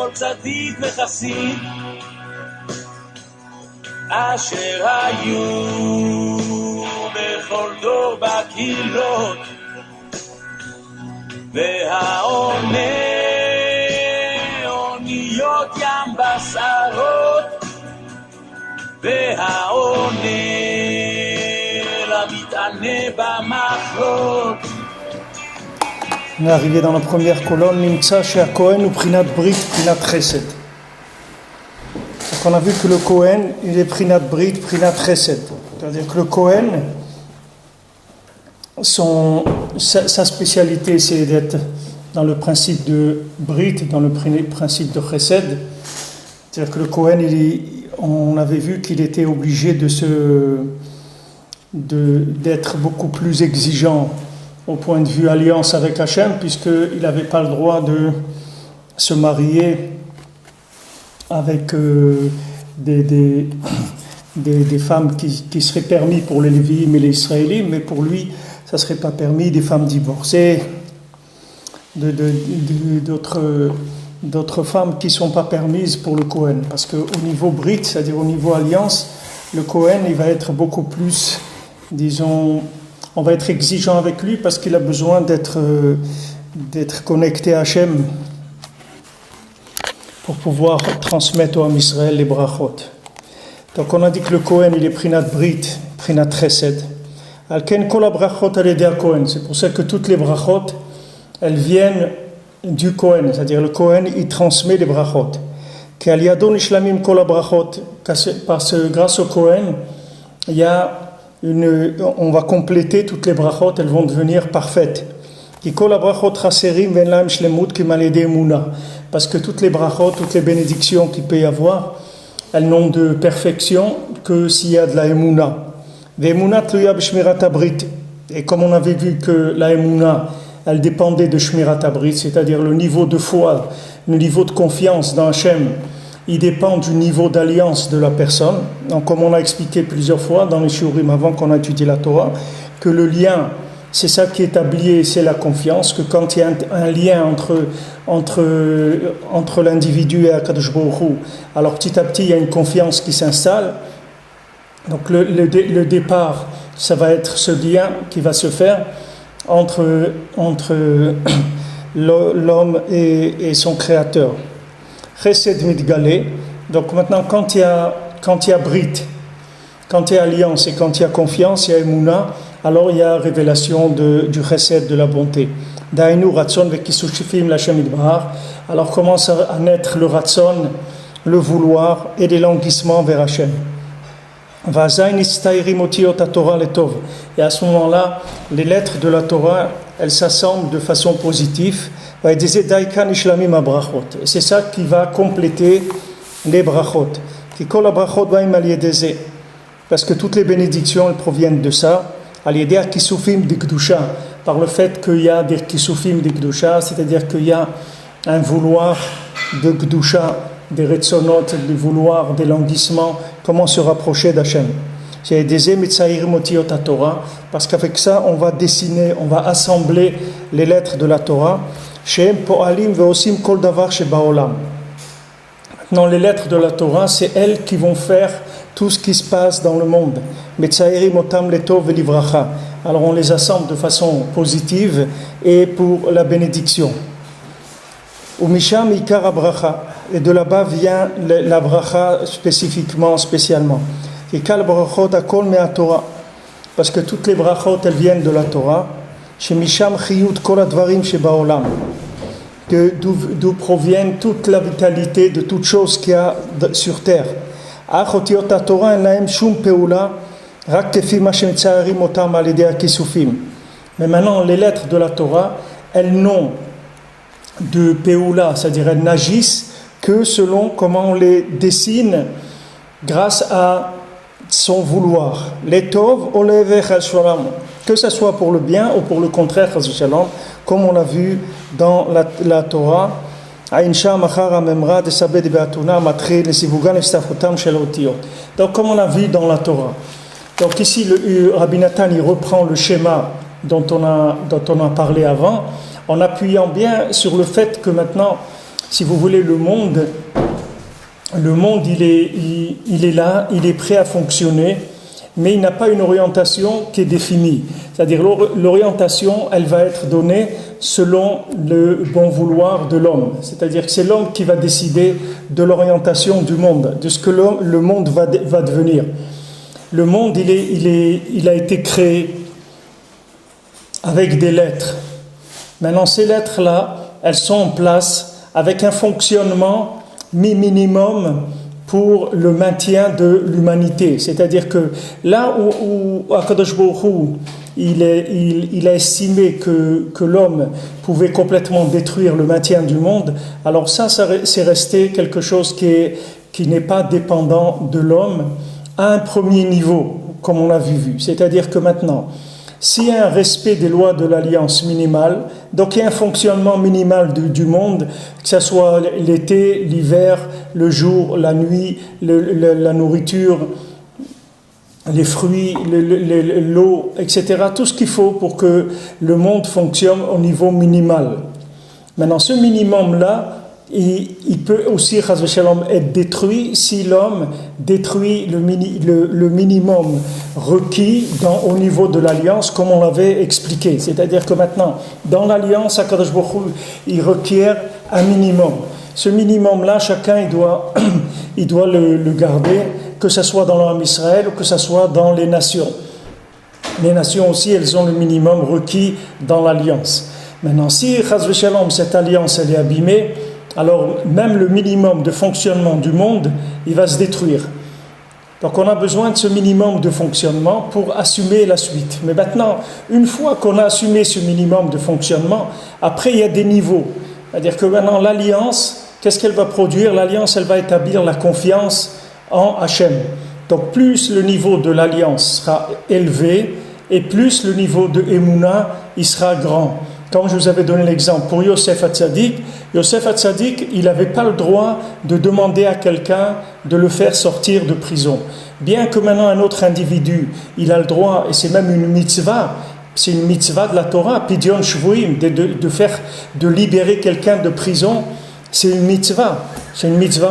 כל צדיק וחסיד אשר היו בכל דור בקהילות והעונה אוניות ים בשרות והעונה למתענה במחלות. On est arrivé dans la première colonne, Nimtsa Shehakohen ou Prinat Brit, Prinat Chesed. Donc on a vu que le Kohen, il est Prinat Brit, Prinat Chesed. C'est-à-dire que le Kohen, sa spécialité c'est d'être dans le principe de Brit, dans le principe de Chesed. C'est-à-dire que le Kohen, on avait vu qu'il était obligé d'être beaucoup plus exigeant au point de vue alliance avec Hachem, puisqu'il n'avait pas le droit de se marier avec des femmes qui seraient permis pour les Lévi'im et les Israélites, mais pour lui, ça ne serait pas permis, des femmes divorcées, d'autres femmes qui ne sont pas permises pour le Kohen. Parce qu'au niveau Brit, c'est-à-dire au niveau alliance, le Kohen, il va être beaucoup plus, disons, on va être exigeant avec lui parce qu'il a besoin d'être connecté à Hachem pour pouvoir transmettre au Am Israël les brachot. Donc on a dit que le Kohen il est Prinat Brit, Prinat Chesed. Alken kol brachot al-yedei Kohen. C'est pour ça que toutes les brachot elles viennent du Kohen, c'est-à-dire le Kohen il transmet les brachot. Ki al yado nishlamim kol brachot, parce que grâce au Kohen il y a on va compléter toutes les brachot, elles vont devenir parfaites. Parce que toutes les brachot, toutes les bénédictions qu'il peut y avoir, elles n'ont de perfection que s'il y a de la emuna. Et comme on avait vu que la emuna, elle dépendait de shmirat habrit, c'est-à-dire le niveau de foi, le niveau de confiance dans Hachem, il dépend du niveau d'alliance de la personne. Donc, comme on a expliqué plusieurs fois dans les shiurim avant qu'on a étudié la Torah, que le lien, c'est ça qui est établi, c'est la confiance, que quand il y a un lien entre l'individu et Akadosh Baruch Hu, alors petit à petit, il y a une confiance qui s'installe. Donc, le départ, ça va être ce lien qui va se faire entre l'homme et son créateur. Chesed mitgalé. Donc maintenant, quand il y a brit, quand il y a alliance et quand il y a confiance, il y a emuna, alors il y a révélation du chesed, de la bonté. Dainu ratson vekisushifim lachem idbar. Alors commence à naître le ratson, le vouloir et des languissements vers Hachem. Vazain istairim otiot haTorah letov. Et à ce moment-là, les lettres de la Torah, elles s'assemblent de façon positive. Et c'est ça qui va compléter les brachot. Parce que toutes les bénédictions elles proviennent de ça. Par le fait qu'il y a des kisufim de Gdusha, c'est-à-dire qu'il y a un vouloir de Gdusha, des retsonot, des vouloirs, des languissements, comment se rapprocher d'Hachem. Parce qu'avec ça, on va dessiner, on va assembler les lettres de la Torah. Maintenant, les lettres de la Torah, c'est elles qui vont faire tout ce qui se passe dans le monde. Alors on les assemble de façon positive et pour la bénédiction. Et de là-bas vient la bracha spécialement. Parce que toutes les brachot elles viennent de la Torah. D'où proviennent toute la vitalité de toute chose qu'il y a sur terre. Mais maintenant, les lettres de la Torah, elles n'ont de peoula, c'est-à-dire elles n'agissent que selon comment on les dessine grâce à son vouloir. Que ce soit pour le bien ou pour le contraire, comme on l'a vu dans la Torah. Donc comme on a vu dans la Torah. Donc ici le Rabbi Nathan il reprend le schéma dont on a parlé avant, en appuyant bien sur le fait que maintenant si vous voulez, le monde il est là, il est prêt à fonctionner, mais il n'a pas une orientation qui est définie. C'est-à-dire l'orientation, elle va être donnée selon le bon vouloir de l'homme. C'est-à-dire que c'est l'homme qui va décider de l'orientation du monde, de ce que le monde va devenir. Le monde, il a été créé avec des lettres. Maintenant, ces lettres-là, elles sont en place avec un fonctionnement minimum pour le maintien de l'humanité. C'est-à-dire que là où Akadosh Baruch Hu, il a estimé que l'homme pouvait complètement détruire le maintien du monde, alors ça c'est resté quelque chose qui n'est pas dépendant de l'homme à un premier niveau, comme on l'a vu. C'est-à-dire que maintenant, s'il y a un respect des lois de l'alliance minimale, donc il y a un fonctionnement minimal du monde, que ce soit l'été, l'hiver, le jour, la nuit, la nourriture, les fruits, l'eau, etc. Tout ce qu'il faut pour que le monde fonctionne au niveau minimal. Maintenant, ce minimum-là, il peut aussi, chas v'shalom, être détruit si l'homme détruit le minimum requis au niveau de l'alliance, comme on l'avait expliqué. C'est-à-dire que maintenant, dans l'alliance, Akadosh Baruch Hu, il requiert un minimum. Ce minimum-là, chacun, il doit le garder, que ce soit dans l'Am Israël ou que ce soit dans les nations. Les nations aussi, elles ont le minimum requis dans l'alliance. Maintenant, si, chas v'shalom, cette alliance, elle est abîmée, alors même le minimum de fonctionnement du monde, il va se détruire. Donc on a besoin de ce minimum de fonctionnement pour assumer la suite. Mais maintenant, une fois qu'on a assumé ce minimum de fonctionnement, après il y a des niveaux. C'est-à-dire que maintenant l'alliance, qu'est-ce qu'elle va produire? L'alliance, elle va établir la confiance en Hachem. Donc plus le niveau de l'alliance sera élevé, et plus le niveau de Emouna, il sera grand. Comme je vous avais donné l'exemple pour Yosef Hatzadik, il n'avait pas le droit de demander à quelqu'un de le faire sortir de prison. Bien que maintenant un autre individu, il a le droit, et c'est même une mitzvah, c'est une mitzvah de la Torah, Pidyon Shvuim, de libérer quelqu'un de prison, c'est une mitzvah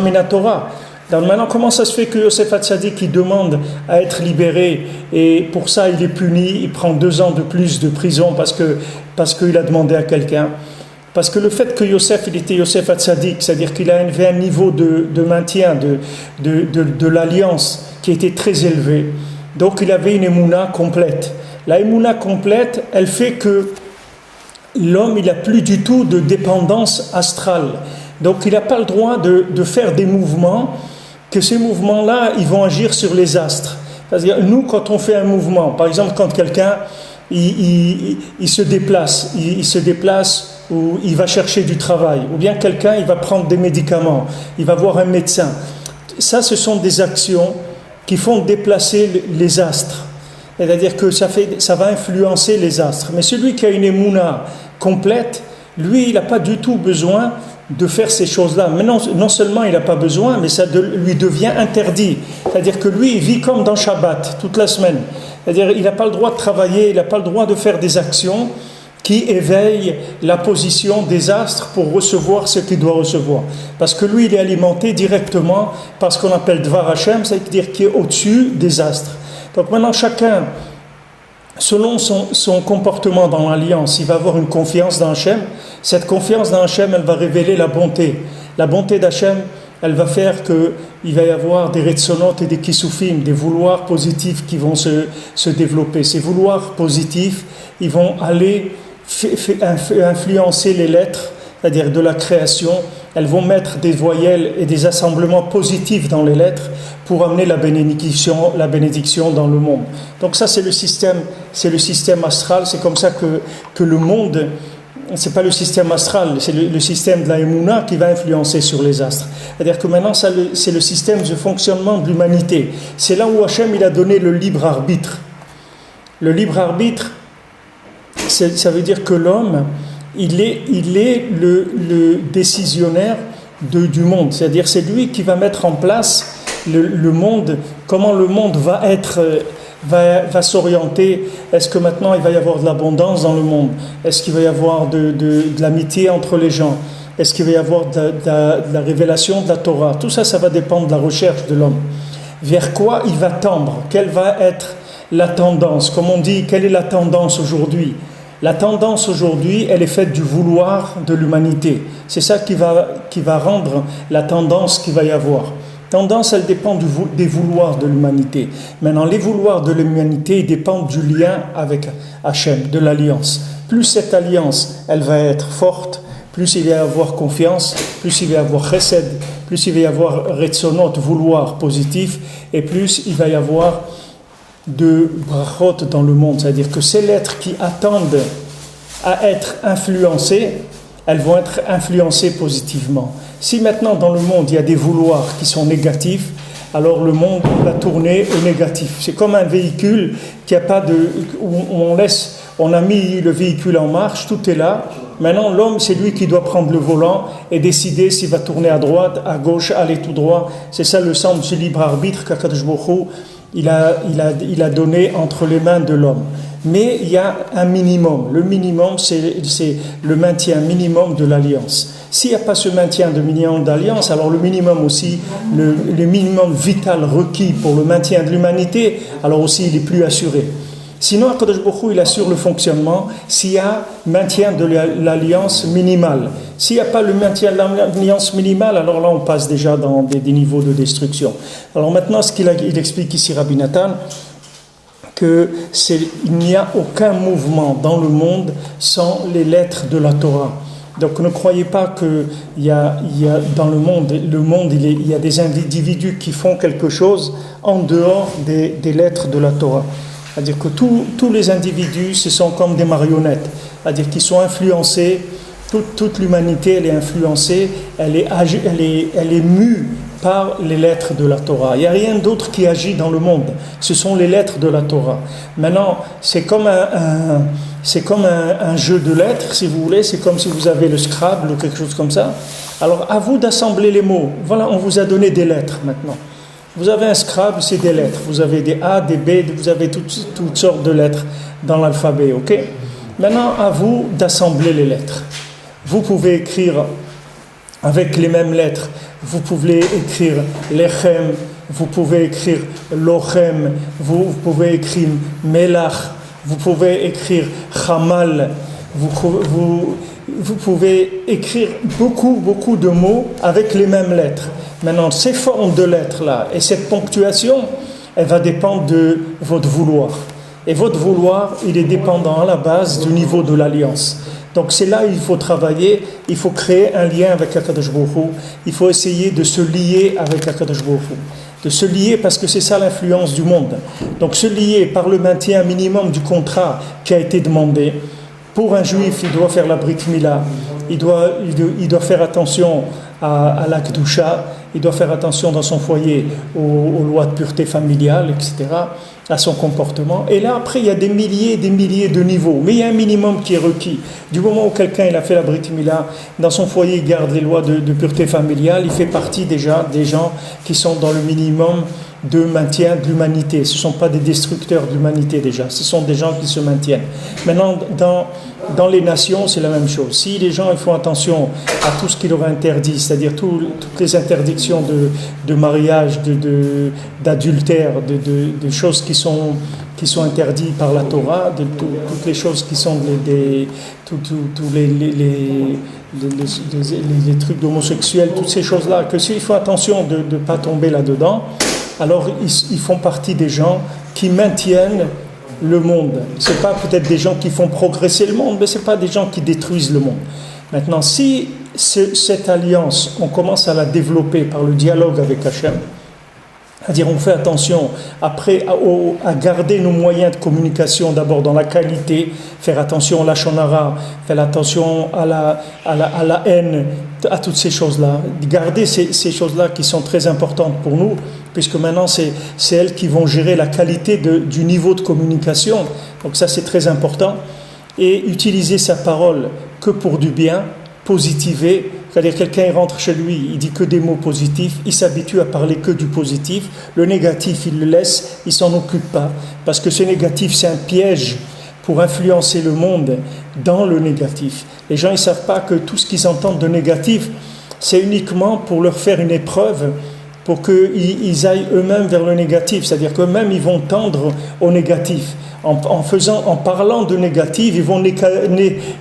minatora. Donc maintenant, comment ça se fait que Yosef Hatzadik il demande à être libéré et pour ça il est puni, il prend 2 ans de plus de prison parce qu'il a demandé à quelqu'un? Parce que le fait que Yosef, il était Yosef Hatzadik, c'est-à-dire qu'il avait un niveau de maintien de l'alliance qui était très élevé, donc il avait une émouna complète. La émouna complète, elle fait que l'homme, il n'a plus du tout de dépendance astrale. Donc il n'a pas le droit de faire des mouvements, que ces mouvements-là, ils vont agir sur les astres. C'est-à-dire, nous, quand on fait un mouvement, par exemple, quand quelqu'un, il se déplace, ou il va chercher du travail, ou bien quelqu'un, il va prendre des médicaments, il va voir un médecin. Ça, ce sont des actions qui font déplacer les astres. C'est-à-dire que ça va influencer les astres. Mais celui qui a une émouna complète, lui, il n'a pas du tout besoin de faire ces choses-là. Mais non seulement il n'a pas besoin, mais ça lui devient interdit. C'est-à-dire que lui, il vit comme dans Shabbat, toute la semaine. C'est-à-dire qu'il n'a pas le droit de travailler, il n'a pas le droit de faire des actions qui éveillent la position des astres pour recevoir ce qu'il doit recevoir. Parce que lui, il est alimenté directement par ce qu'on appelle Dvar Hashem, c'est-à-dire qui est au-dessus des astres. Donc maintenant, chacun, selon son comportement dans l'alliance, il va avoir une confiance dans Hachem. Cette confiance dans Hachem, elle va révéler la bonté. La bonté d'Hachem, elle va faire qu'il va y avoir des retsonot et des kisufim, des vouloirs positifs qui vont se développer. Ces vouloirs positifs, ils vont aller influencer les lettres, c'est-à-dire de la création. Elles vont mettre des voyelles et des assemblements positifs dans les lettres pour amener la bénédiction dans le monde. Donc ça, c'est le système astral. C'est comme ça que le monde, c'est pas le système astral, c'est le système de la Emouna qui va influencer sur les astres. C'est-à-dire que maintenant, c'est le système de fonctionnement de l'humanité. C'est là où Hachem, il a donné le libre arbitre. Le libre arbitre, ça veut dire que l'homme, il est le décisionnaire du monde. C'est-à-dire c'est lui qui va mettre en place le monde, comment le monde va s'orienter. Est-ce que maintenant il va y avoir de l'abondance dans le monde? Est-ce qu'il va y avoir de l'amitié entre les gens? Est-ce qu'il va y avoir de la révélation de la Torah? Tout ça, ça va dépendre de la recherche de l'homme. Vers quoi il va tendre? Quelle va être la tendance? Comme on dit, quelle est la tendance aujourd'hui? La tendance aujourd'hui, elle est faite du vouloir de l'humanité. C'est ça qui va rendre la tendance qu'il va y avoir. Tendance, elle dépend des vouloirs de l'humanité. Maintenant, les vouloirs de l'humanité dépendent du lien avec Hachem, de l'alliance. Plus cette alliance, elle va être forte, plus il va y avoir confiance, plus il va y avoir chesed, plus il va y avoir retzonot, vouloir positif, et plus il va y avoir de brachot dans le monde. C'est-à-dire que ces lettres qui attendent à être influencées, elles vont être influencées positivement. Si maintenant dans le monde il y a des vouloirs qui sont négatifs, alors le monde va tourner au négatif. C'est comme un véhicule qui a pas où on a mis le véhicule en marche, tout est là. Maintenant l'homme, c'est lui qui doit prendre le volant et décider s'il va tourner à droite, à gauche, aller tout droit. C'est ça le sens du libre arbitre qu'Akadosh Baruch Hu il a donné entre les mains de l'homme. Mais il y a un minimum. Le minimum, c'est le maintien minimum de l'alliance. S'il n'y a pas ce maintien de minimum d'alliance, alors le minimum aussi, le minimum vital requis pour le maintien de l'humanité, alors aussi il est plus assuré. Sinon, Akadosh Baruch Hu, il assure le fonctionnement s'il y a maintien de l'alliance minimale. S'il n'y a pas le maintien de l'alliance minimale, alors là on passe déjà dans des niveaux de destruction. Alors maintenant, ce qu'il explique ici Rabbi Nathan, qu'il n'y a aucun mouvement dans le monde sans les lettres de la Torah. Donc ne croyez pas qu'il y a dans le monde il y a des individus qui font quelque chose en dehors des lettres de la Torah. C'est-à-dire que tous les individus, ce sont comme des marionnettes. C'est-à-dire qu'ils sont influencés, toute l'humanité, elle est influencée, elle est mue par les lettres de la Torah. Il n'y a rien d'autre qui agit dans le monde. Ce sont les lettres de la Torah. Maintenant, c'est comme un jeu de lettres, si vous voulez. C'est comme si vous avez le Scrabble ou quelque chose comme ça. Alors, à vous d'assembler les mots. Voilà, on vous a donné des lettres maintenant. Vous avez un Scrabble, c'est des lettres. Vous avez des A, des B, vous avez toutes sortes de lettres dans l'alphabet, ok? Maintenant, à vous d'assembler les lettres. Vous pouvez écrire avec les mêmes lettres. Vous pouvez écrire Lechem, vous pouvez écrire Lochem, vous pouvez écrire Melach, vous pouvez écrire Chamal, vous pouvez écrire beaucoup de mots avec les mêmes lettres. Maintenant, ces formes de lettres-là et cette ponctuation, elle va dépendre de votre vouloir. Et votre vouloir, il est dépendant à la base du niveau de l'alliance. Donc c'est là où il faut travailler, il faut créer un lien avec Akadosh Baruch Hu, il faut essayer de se lier avec Akadosh Baruch Hu. De se lier parce que c'est ça l'influence du monde. Donc se lier par le maintien minimum du contrat qui a été demandé. Pour un juif, il doit faire la Brit Mila, il doit faire attention à la Kedusha, il doit faire attention dans son foyer aux lois de pureté familiale, etc., à son comportement. Et là, après, il y a des milliers de niveaux. Mais il y a un minimum qui est requis. Du moment où quelqu'un il a fait la Brit Mila, dans son foyer, il garde les lois de pureté familiale, il fait partie déjà des gens qui sont dans le minimum de maintien de l'humanité. Ce ne sont pas des destructeurs de l'humanité déjà, ce sont des gens qui se maintiennent. Maintenant, dans les nations, c'est la même chose. Si les gens ils font attention à tout ce qui leur est interdit, c'est-à-dire toutes les interdictions de mariage, d'adultère, de choses qui sont interdites par la Torah, toutes les choses qui sont tous les trucs d'homosexuels, toutes ces choses-là, que s'il faut attention de ne pas tomber là-dedans, alors ils font partie des gens qui maintiennent le monde. Ce n'est pas peut-être des gens qui font progresser le monde, mais ce n'est pas des gens qui détruisent le monde. Maintenant, si cette alliance, on commence à la développer par le dialogue avec Hachem, c'est-à-dire on fait attention après à garder nos moyens de communication d'abord dans la qualité, faire attention à la shonara, faire attention à la haine, à toutes ces choses-là, garder ces choses-là qui sont très importantes pour nous, puisque maintenant c'est elles qui vont gérer la qualité du niveau de communication. Donc ça c'est très important. Et utiliser sa parole que pour du bien, positiver. C'est-à-dire quelqu'un rentre chez lui, il dit que des mots positifs, il s'habitue à parler que du positif. Le négatif, il le laisse, il s'en occupe pas. Parce que ce négatif, c'est un piège pour influencer le monde dans le négatif. Les gens ne savent pas que tout ce qu'ils entendent de négatif, c'est uniquement pour leur faire une épreuve, pour qu'ils aillent eux-mêmes vers le négatif, c'est-à-dire qu'eux-mêmes ils vont tendre au négatif. En parlant de négatif, ils vont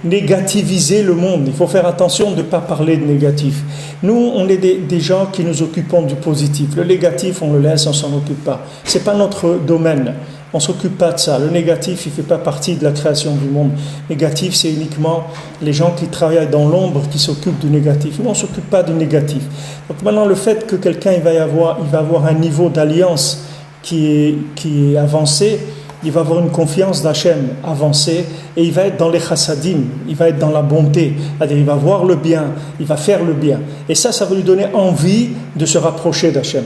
négativiser le monde. Il faut faire attention de ne pas parler de négatif. Nous, on est des gens qui nous occupons du positif. Le négatif, on le laisse, on ne s'en occupe pas. Ce n'est pas notre domaine. On ne s'occupe pas de ça. Le négatif, il ne fait pas partie de la création du monde. Négatif, c'est uniquement les gens qui travaillent dans l'ombre qui s'occupent du négatif. Nous, on ne s'occupe pas du négatif. Donc maintenant, le fait que quelqu'un il va avoir un niveau d'alliance qui est avancé, il va avoir une confiance d'Hachem avancée et il va être dans les chassadim, il va être dans la bonté, c'est-à-dire il va voir le bien, il va faire le bien. Et ça va lui donner envie de se rapprocher d'Hachem.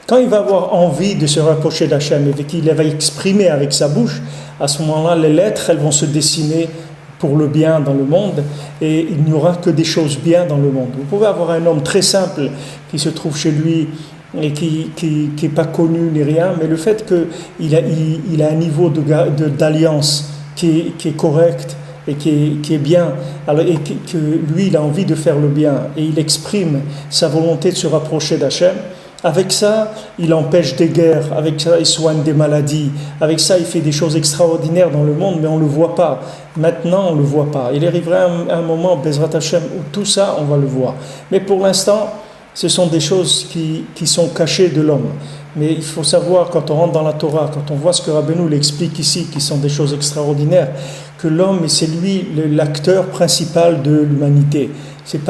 Quand il va avoir envie de se rapprocher d'Hachem et qu'il va exprimer avec sa bouche, à ce moment-là, les lettres, elles vont se dessiner pour le bien dans le monde et il n'y aura que des choses bien dans le monde. Vous pouvez avoir un homme très simple qui se trouve chez lui et qui n'est pas connu ni rien, mais le fait qu'il a un niveau d'alliance qui est correct et qui est bien, alors, et que lui il a envie de faire le bien et il exprime sa volonté de se rapprocher d'Hachem, avec ça il empêche des guerres, avec ça il soigne des maladies, avec ça il fait des choses extraordinaires dans le monde, mais on ne le voit pas. Maintenant on ne le voit pas. Il arrivera un moment, Bezrat Hachem, où tout ça on va le voir. Mais pour l'instant, ce sont des choses qui sont cachées de l'homme. Mais il faut savoir, quand on rentre dans la Torah, quand on voit ce que Rabbeinu l'explique ici, qui sont des choses extraordinaires, que l'homme, c'est lui l'acteur principal de l'humanité. C'est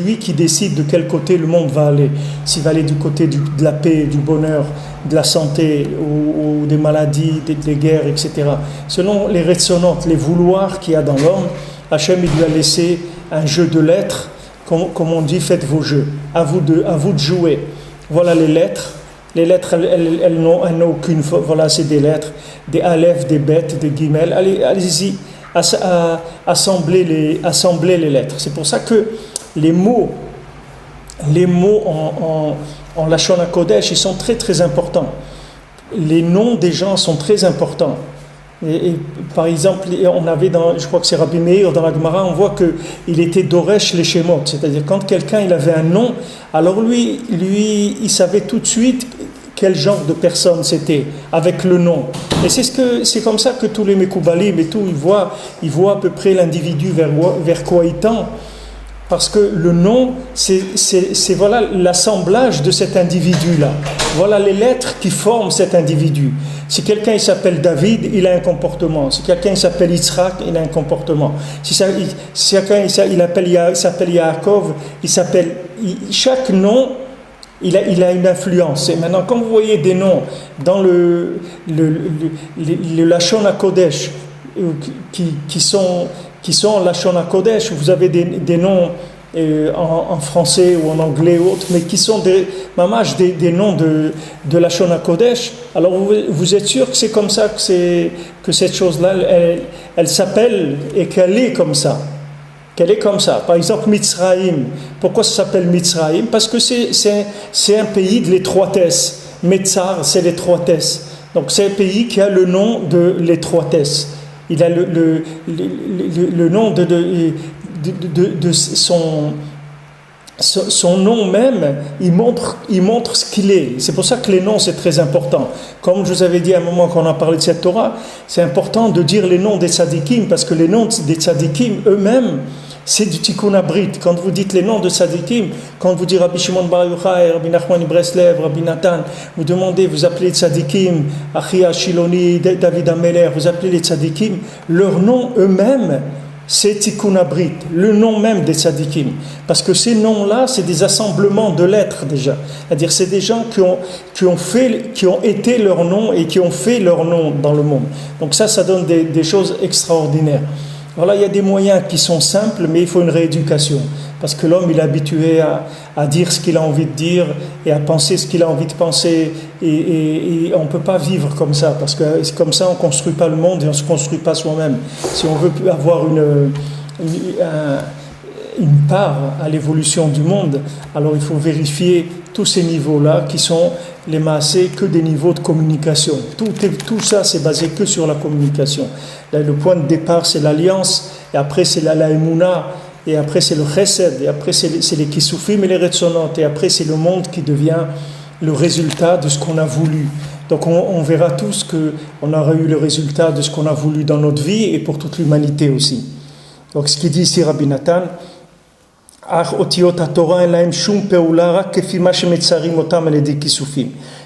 lui qui décide de quel côté le monde va aller. S'il va aller du côté de la paix, du bonheur, de la santé, ou des maladies, des guerres, etc. Selon les ressonantes, les vouloirs qu'il y a dans l'homme, Hachem il lui a laissé un jeu de lettres. Comme on dit, faites vos jeux, à vous de jouer. Voilà les lettres. Les lettres, elles n'ont aucune. Voilà, c'est des lettres, des aleph, des bêtes, des guimel. Allez-y, assemblez les lettres. C'est pour ça que les mots en Lashon HaKodesh, ils sont très très importants. Les noms des gens sont très importants. Et par exemple, on avait je crois que c'est Rabbi Meir dans la Gemara, on voit qu'il était Doresh les Shemot, c'est-à-dire quand quelqu'un il avait un nom, alors lui il savait tout de suite quel genre de personne c'était avec le nom. Et c'est comme ça que tous les Mekoubalim et tout, ils voient à peu près l'individu vers quoi il tend. Parce que le nom, c'est voilà l'assemblage de cet individu-là. Voilà les lettres qui forment cet individu. Si quelqu'un il s'appelle David, il a un comportement. Si quelqu'un il s'appelle Yitzhak, il a un comportement. Si quelqu'un il s'appelle Yaakov, chaque nom, il a une influence. Et maintenant, quand vous voyez des noms dans le Lashon HaKodesh qui sont en Lashon HaKodesh, vous avez des noms en français ou en anglais ou autre, mais qui sont des noms de Lashon HaKodesh, alors vous êtes sûr que c'est comme ça que cette chose-là, elle s'appelle et qu'elle est comme ça. Par exemple, Mitzraïm. Pourquoi ça s'appelle Mitzraïm? Parce que c'est un pays de l'étroitesse. Metzar, c'est l'étroitesse. Donc c'est un pays qui a le nom de l'étroitesse. Il a le nom de son nom même, il montre ce qu'il est. C'est pour ça que les noms c'est très important. Comme je vous avais dit à un moment quand on a parlé de cette Torah, c'est important de dire les noms des tzadikim, parce que les noms des tzadikim eux-mêmes, c'est du tikkun abrit. Quand vous dites les noms de tzadikim, quand vous dites Rabbi Shimon Bar Yochai, Rabbi Nachman Ibreslev, Rabbi Nathan, vous demandez, vous appelez les tzadikim, Achia Shiloni, David Ameler, vous appelez les tzadikim, leur nom eux-mêmes, c'est tikkun abrit, le nom même des tzadikim. Parce que ces noms-là, c'est des assemblements de lettres déjà. C'est-à-dire, c'est des gens qui ont été leur nom et qui ont fait leur nom dans le monde. Donc ça donne des choses extraordinaires. Voilà, il y a des moyens qui sont simples, mais il faut une rééducation. Parce que l'homme, il est habitué à dire ce qu'il a envie de dire et à penser ce qu'il a envie de penser. Et on ne peut pas vivre comme ça, parce que comme ça, on ne construit pas le monde et on ne se construit pas soi-même. Si on veut avoir une part à l'évolution du monde, alors il faut vérifier tous ces niveaux-là qui sont les maasés que des niveaux de communication. Tout ça, c'est basé que sur la communication. Là, le point de départ, c'est l'alliance, et après, c'est la Emouna, et après, c'est le Chesed, et après, c'est les Kisufim et les Retzonot, et après, c'est le monde qui devient le résultat de ce qu'on a voulu. Donc, on verra tous qu'on aura eu le résultat de ce qu'on a voulu dans notre vie, et pour toute l'humanité aussi. Donc, ce qu'il dit ici, Rabbi Nathan,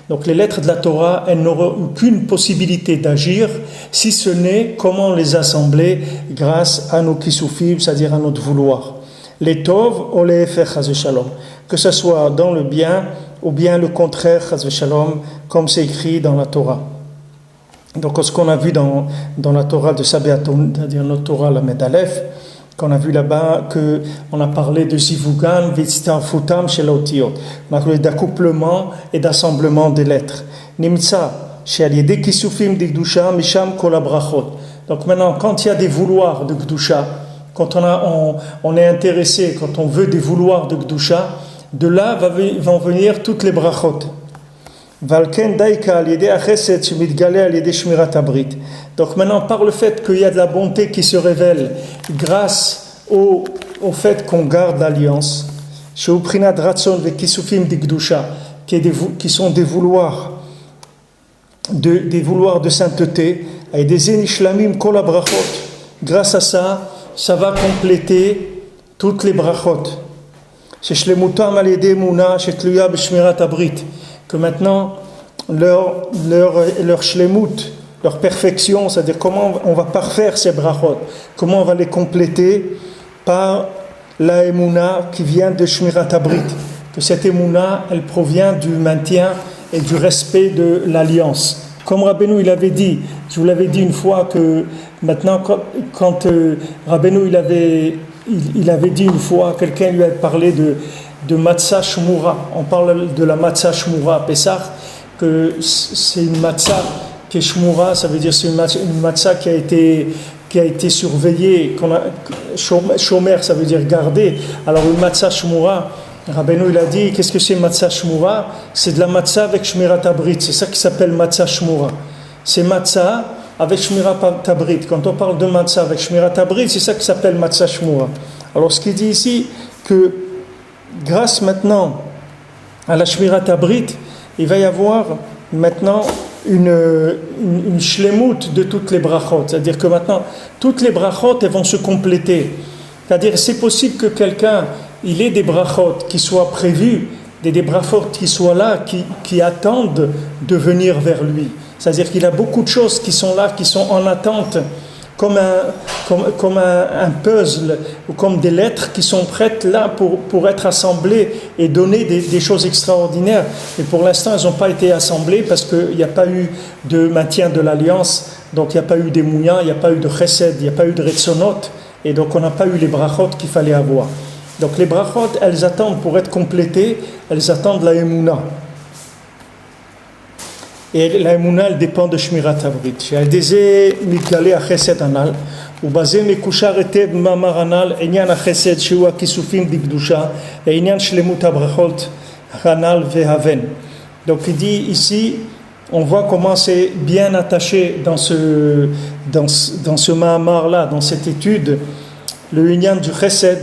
donc les lettres de la Torah, elles n'auront aucune possibilité d'agir si ce n'est comment les assembler grâce à nos kisufim, c'est-à-dire à notre vouloir. Les tov ou les efer chas v'shalom, que ce soit dans le bien ou bien le contraire chas v'shalom, comme c'est écrit dans la Torah. Donc ce qu'on a vu dans la Torah de Sabéaton, c'est-à-dire notre Torah la Lamed Aleph, qu'on a vu là-bas, qu'on a parlé de Zivugan, Vitztarfutam, chez l'Otiot. On a parlé d'accouplement et d'assemblement des lettres. Nimtsa, chez Aliédé Kisufim de Gdusha, Misham Kolabrachot. Donc maintenant, quand il y a des vouloirs de Gdusha, quand on est intéressé, quand on veut des vouloirs de Gdusha, de là vont venir toutes les brachot. Valken daika aliédé achesed shmitgale aliédé shmirat abrit. Donc maintenant, par le fait qu'il y a de la bonté qui se révèle grâce au fait qu'on garde l'alliance, chez Uprinat Ratson ve Kisufim Digdusha, qui sont des vouloirs de sainteté, et des Enishlamim Kol Brachot, grâce à ça, ça va compléter toutes les brachot. Chez Shlemutam aliédé Mouna, chez Tluya b'shmirat abrit, que maintenant, leur shlemut, leur perfection, c'est-à-dire comment on va parfaire ces brachot, comment on va les compléter par la émouna qui vient de Shmirat Abrit, que cette émouna, elle provient du maintien et du respect de l'alliance. Comme Rabbeinu il avait dit, je vous l'avais dit une fois que maintenant quand Rabbeinu il avait dit une fois, quelqu'un lui a parlé de Matzah Shmura, on parle de la Matzah Shmura à Pessah, que c'est une Matzah qui est Shmura, ça veut dire c'est une matzah qui a été surveillée, shomer, ça veut dire garder. Alors une matzah Shmura, Rabbeinu il a dit, qu'est-ce que c'est matzah Shmura? C'est de la matzah avec Shmirat Abrit, c'est ça qui s'appelle matzah Shmura. C'est matzah avec Shmirat Abrit. Quand on parle de matzah avec Shmirat Abrit, c'est ça qui s'appelle matzah Shmura. Alors ce qu'il dit ici, que grâce maintenant à la Shmirat Abrit, il va y avoir maintenant une shlemut de toutes les brachot, c'est-à-dire que maintenant toutes les brachot elles vont se compléter, c'est-à-dire c'est possible que quelqu'un il ait des brachot qui soient prévus, des brachot qui soient là, qui attendent de venir vers lui, c'est-à-dire qu'il a beaucoup de choses qui sont là, qui sont en attente, comme un puzzle ou comme des lettres qui sont prêtes là pour être assemblées et donner des choses extraordinaires. Et pour l'instant, elles n'ont pas été assemblées parce qu'il n'y a pas eu de maintien de l'alliance, donc il n'y a pas eu des mouillans, il n'y a pas eu de chesed, il n'y a pas eu de retzonot, et donc on n'a pas eu les brachot qu'il fallait avoir. Donc les brachot, elles attendent pour être complétées, elles attendent la émouna. Et la émouna, elle dépend de Shmirat Abrit. She'al-dezeh mitgale ha-chesed anal, ובזה מקושר היטב במאמר הנ"ל עניין החסד שהוא הכיסופים בקדושה ועניין שלמות הברכות הנ"ל והבן. Donc il dit ici, on voit comment c'est bien attaché dans ce maamar là, dans cette étude, le inyan du chesed,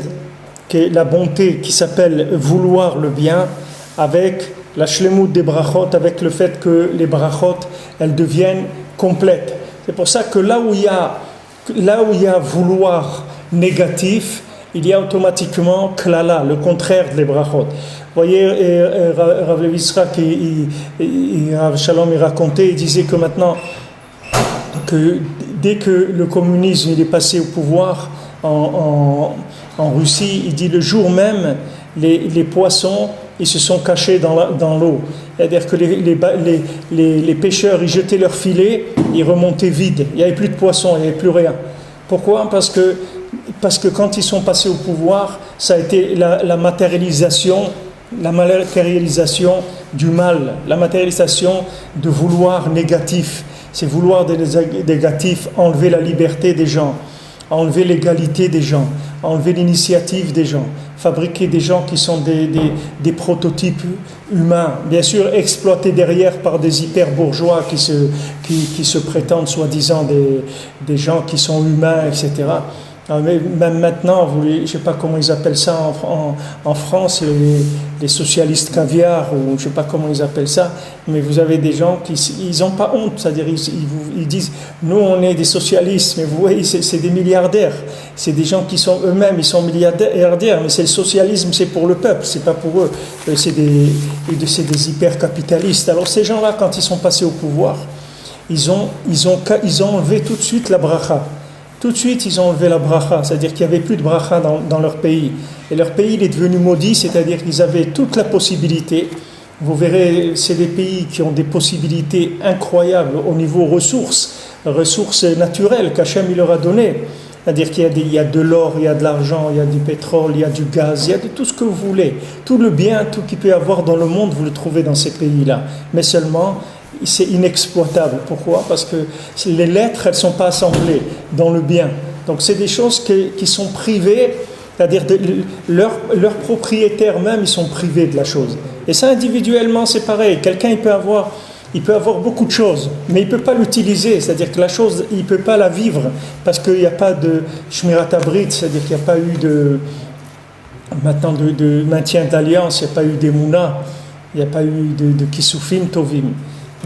qui est la bonté qui s'appelle vouloir le bien, avec la shlemut des brachot, avec le fait que les brachot elles deviennent complètes. C'est pour ça que là où il y a vouloir négatif, il y a automatiquement klala, le contraire des brachot. Vous voyez, Rav Levi Yitzhak et Rav Shalom il racontait, il disait que maintenant, que dès que le communisme il est passé au pouvoir en Russie, il dit le jour même, les poissons ils se sont cachés dans l'eau. C'est-à-dire que les pêcheurs, ils jetaient leurs filets, ils remontaient vides. Il n'y avait plus de poissons, il n'y avait plus rien. Pourquoi ? Parce que quand ils sont passés au pouvoir, ça a été la matérialisation du mal, la matérialisation de vouloir négatif. C'est vouloir des négatifs, enlever la liberté des gens. à enlever l'égalité des gens, à enlever l'initiative des gens, fabriquer des gens qui sont des prototypes humains, bien sûr exploités derrière par des hyper-bourgeois qui se prétendent soi-disant des gens qui sont humains, etc. Mais même maintenant, je ne sais pas comment ils appellent ça en France, les socialistes caviar, ou je ne sais pas comment ils appellent ça, mais vous avez des gens qui ils n'ont pas honte, c'est-à-dire ils disent nous on est des socialistes, mais vous voyez c'est des milliardaires, c'est des gens qui sont eux-mêmes, ils sont milliardaires, mais c'est le socialisme, c'est pour le peuple, c'est pas pour eux, c'est des hyper-capitalistes. Alors ces gens-là, quand ils sont passés au pouvoir, ils ont enlevé tout de suite la bracha. Tout de suite, ils ont enlevé la bracha, c'est-à-dire qu'il n'y avait plus de bracha dans leur pays. Et leur pays, il est devenu maudit, c'est-à-dire qu'ils avaient toute la possibilité. Vous verrez, c'est des pays qui ont des possibilités incroyables au niveau ressources naturelles qu'Hachem il leur a données. C'est-à-dire qu'il y a de l'or, il y a de l'argent, il y a du pétrole, il y a du gaz, il y a de tout ce que vous voulez. Tout le bien, tout qu'il peut y avoir dans le monde, vous le trouvez dans ces pays-là. Mais seulement, c'est inexploitable. Pourquoi? Parce que les lettres, elles ne sont pas assemblées dans le bien. Donc c'est des choses qui sont privées, c'est-à-dire leurs propriétaires même, ils sont privés de la chose. Et ça, individuellement, c'est pareil. Quelqu'un, il peut avoir beaucoup de choses, mais il ne peut pas l'utiliser, c'est-à-dire que la chose, il ne peut pas la vivre, parce qu'il n'y a pas de shmirat habrit, c'est-à-dire qu'il n'y a pas eu de maintien d'alliance, il n'y a pas eu d'émouna, il n'y a pas eu de kisufim tovim.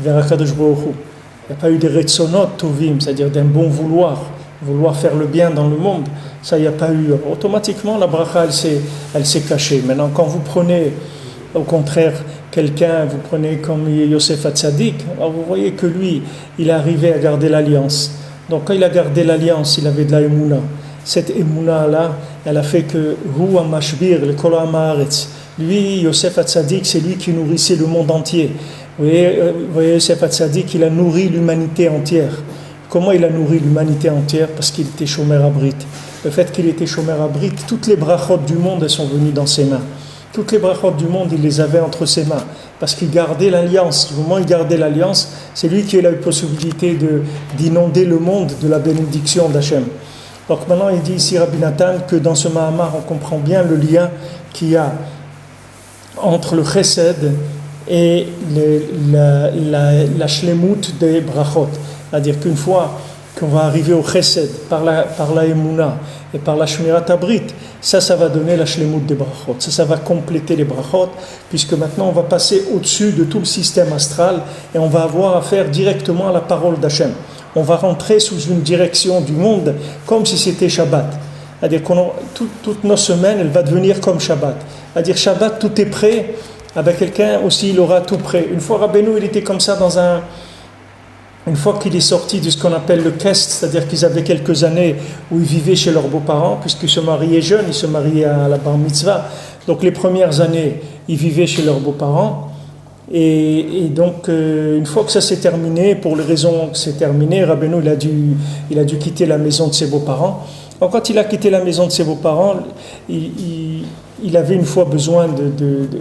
Vers Akadosh Baruch Hu. Il n'y a pas eu de retzonot tovim, c'est-à-dire d'un bon vouloir faire le bien dans le monde. Ça, il n'y a pas eu. Automatiquement, la bracha, elle s'est cachée. Maintenant, quand vous prenez, au contraire, quelqu'un, vous prenez comme Yosef Hatzadik, alors vous voyez que lui, il est arrivé à garder l'alliance. Donc, quand il a gardé l'alliance, il avait de la émouna. Cette émouna-là, elle a fait que Hu Amashbir, le Kol Ha'aretz, lui, Yosef Hatzadik, c'est lui qui nourrissait le monde entier. Vous voyez, Yosef Hatzadik, il a nourri l'humanité entière. Comment il a nourri l'humanité entière? Parce qu'il était shomer abrit. Le fait qu'il était shomer abrit, toutes les brachot du monde, elles sont venues dans ses mains. Toutes les brachot du monde, il les avait entre ses mains. Parce qu'il gardait l'alliance. Du moment où il gardait l'alliance, c'est lui qui a eu la possibilité d'inonder le monde de la bénédiction d'Hachem. Donc maintenant, il dit ici, Rabbi Nathan, que dans ce Mahamar, on comprend bien le lien qu'il y a entre le chesed et la shlemut des brachot. C'est-à-dire qu'une fois qu'on va arriver au chesed par la emuna et par la shmirat abrit, ça va donner la shlemut des brachot. Ça va compléter les brachot, puisque maintenant on va passer au-dessus de tout le système astral et on va avoir affaire directement à la parole d'Hachem. On va rentrer sous une direction du monde comme si c'était Shabbat. C'est-à-dire que toutes nos semaines, elle va devenir comme Shabbat. C'est-à-dire Shabbat, tout est prêt. Avec quelqu'un aussi, il aura tout prêt. Une fois Rabbeinu, il était comme ça une fois qu'il est sorti de ce qu'on appelle le kest, c'est-à-dire qu'ils avaient quelques années où ils vivaient chez leurs beaux-parents, puisqu'ils se mariaient jeunes, ils se mariaient à la bar mitzvah. Donc les premières années, ils vivaient chez leurs beaux-parents. Et donc, une fois que ça s'est terminé, pour les raisons que c'est terminé, Rabbeinu, il a dû quitter la maison de ses beaux-parents. Donc, quand il a quitté la maison de ses beaux-parents, il avait une fois besoin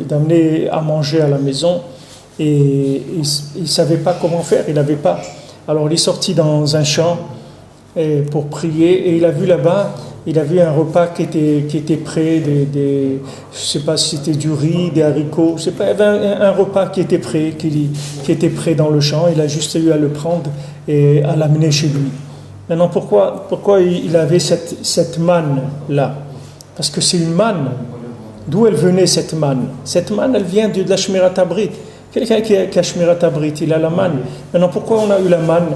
d'amener à manger à la maison et il ne savait pas comment faire, il n'avait pas. Alors, il est sorti dans un champ pour prier et il a vu là-bas, il a vu un repas qui était prêt, je ne sais pas si c'était du riz, des haricots, je sais pas, il y avait un repas qui était prêt, qui était prêt dans le champ, il a juste eu à le prendre et à l'amener chez lui. Maintenant, pourquoi il avait cette manne-là? Parce que c'est une manne. D'où elle venait cette manne? Cette manne, elle vient de la shmirat abrit. Quelqu'un qui a shmirat abrit, il a la manne. Maintenant, pourquoi on a eu la manne?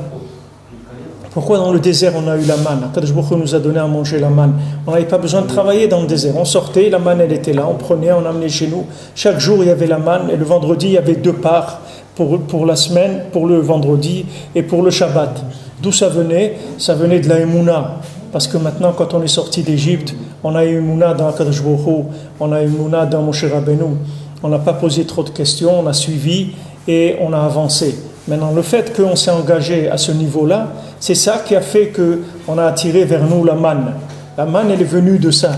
Pourquoi dans le désert on a eu la manne? Akadosh Baruch Hu nous a donné à manger la manne. On n'avait pas besoin de travailler dans le désert. On sortait, la manne elle était là, on prenait, on amenait chez nous. Chaque jour il y avait la manne et le vendredi il y avait 2 parts pour la semaine, pour le vendredi et pour le Shabbat. D'où ça venait? Ça venait de la Emouna. Parce que maintenant quand on est sorti d'Égypte, on a eu Emouna dans Akadosh Baruch Hu, on a eu Emouna dans Moshe Rabbeinu. On n'a pas posé trop de questions, on a suivi et on a avancé. Maintenant, le fait qu'on s'est engagé à ce niveau-là, c'est ça qui a fait qu'on a attiré vers nous la manne. La manne, elle est venue de ça.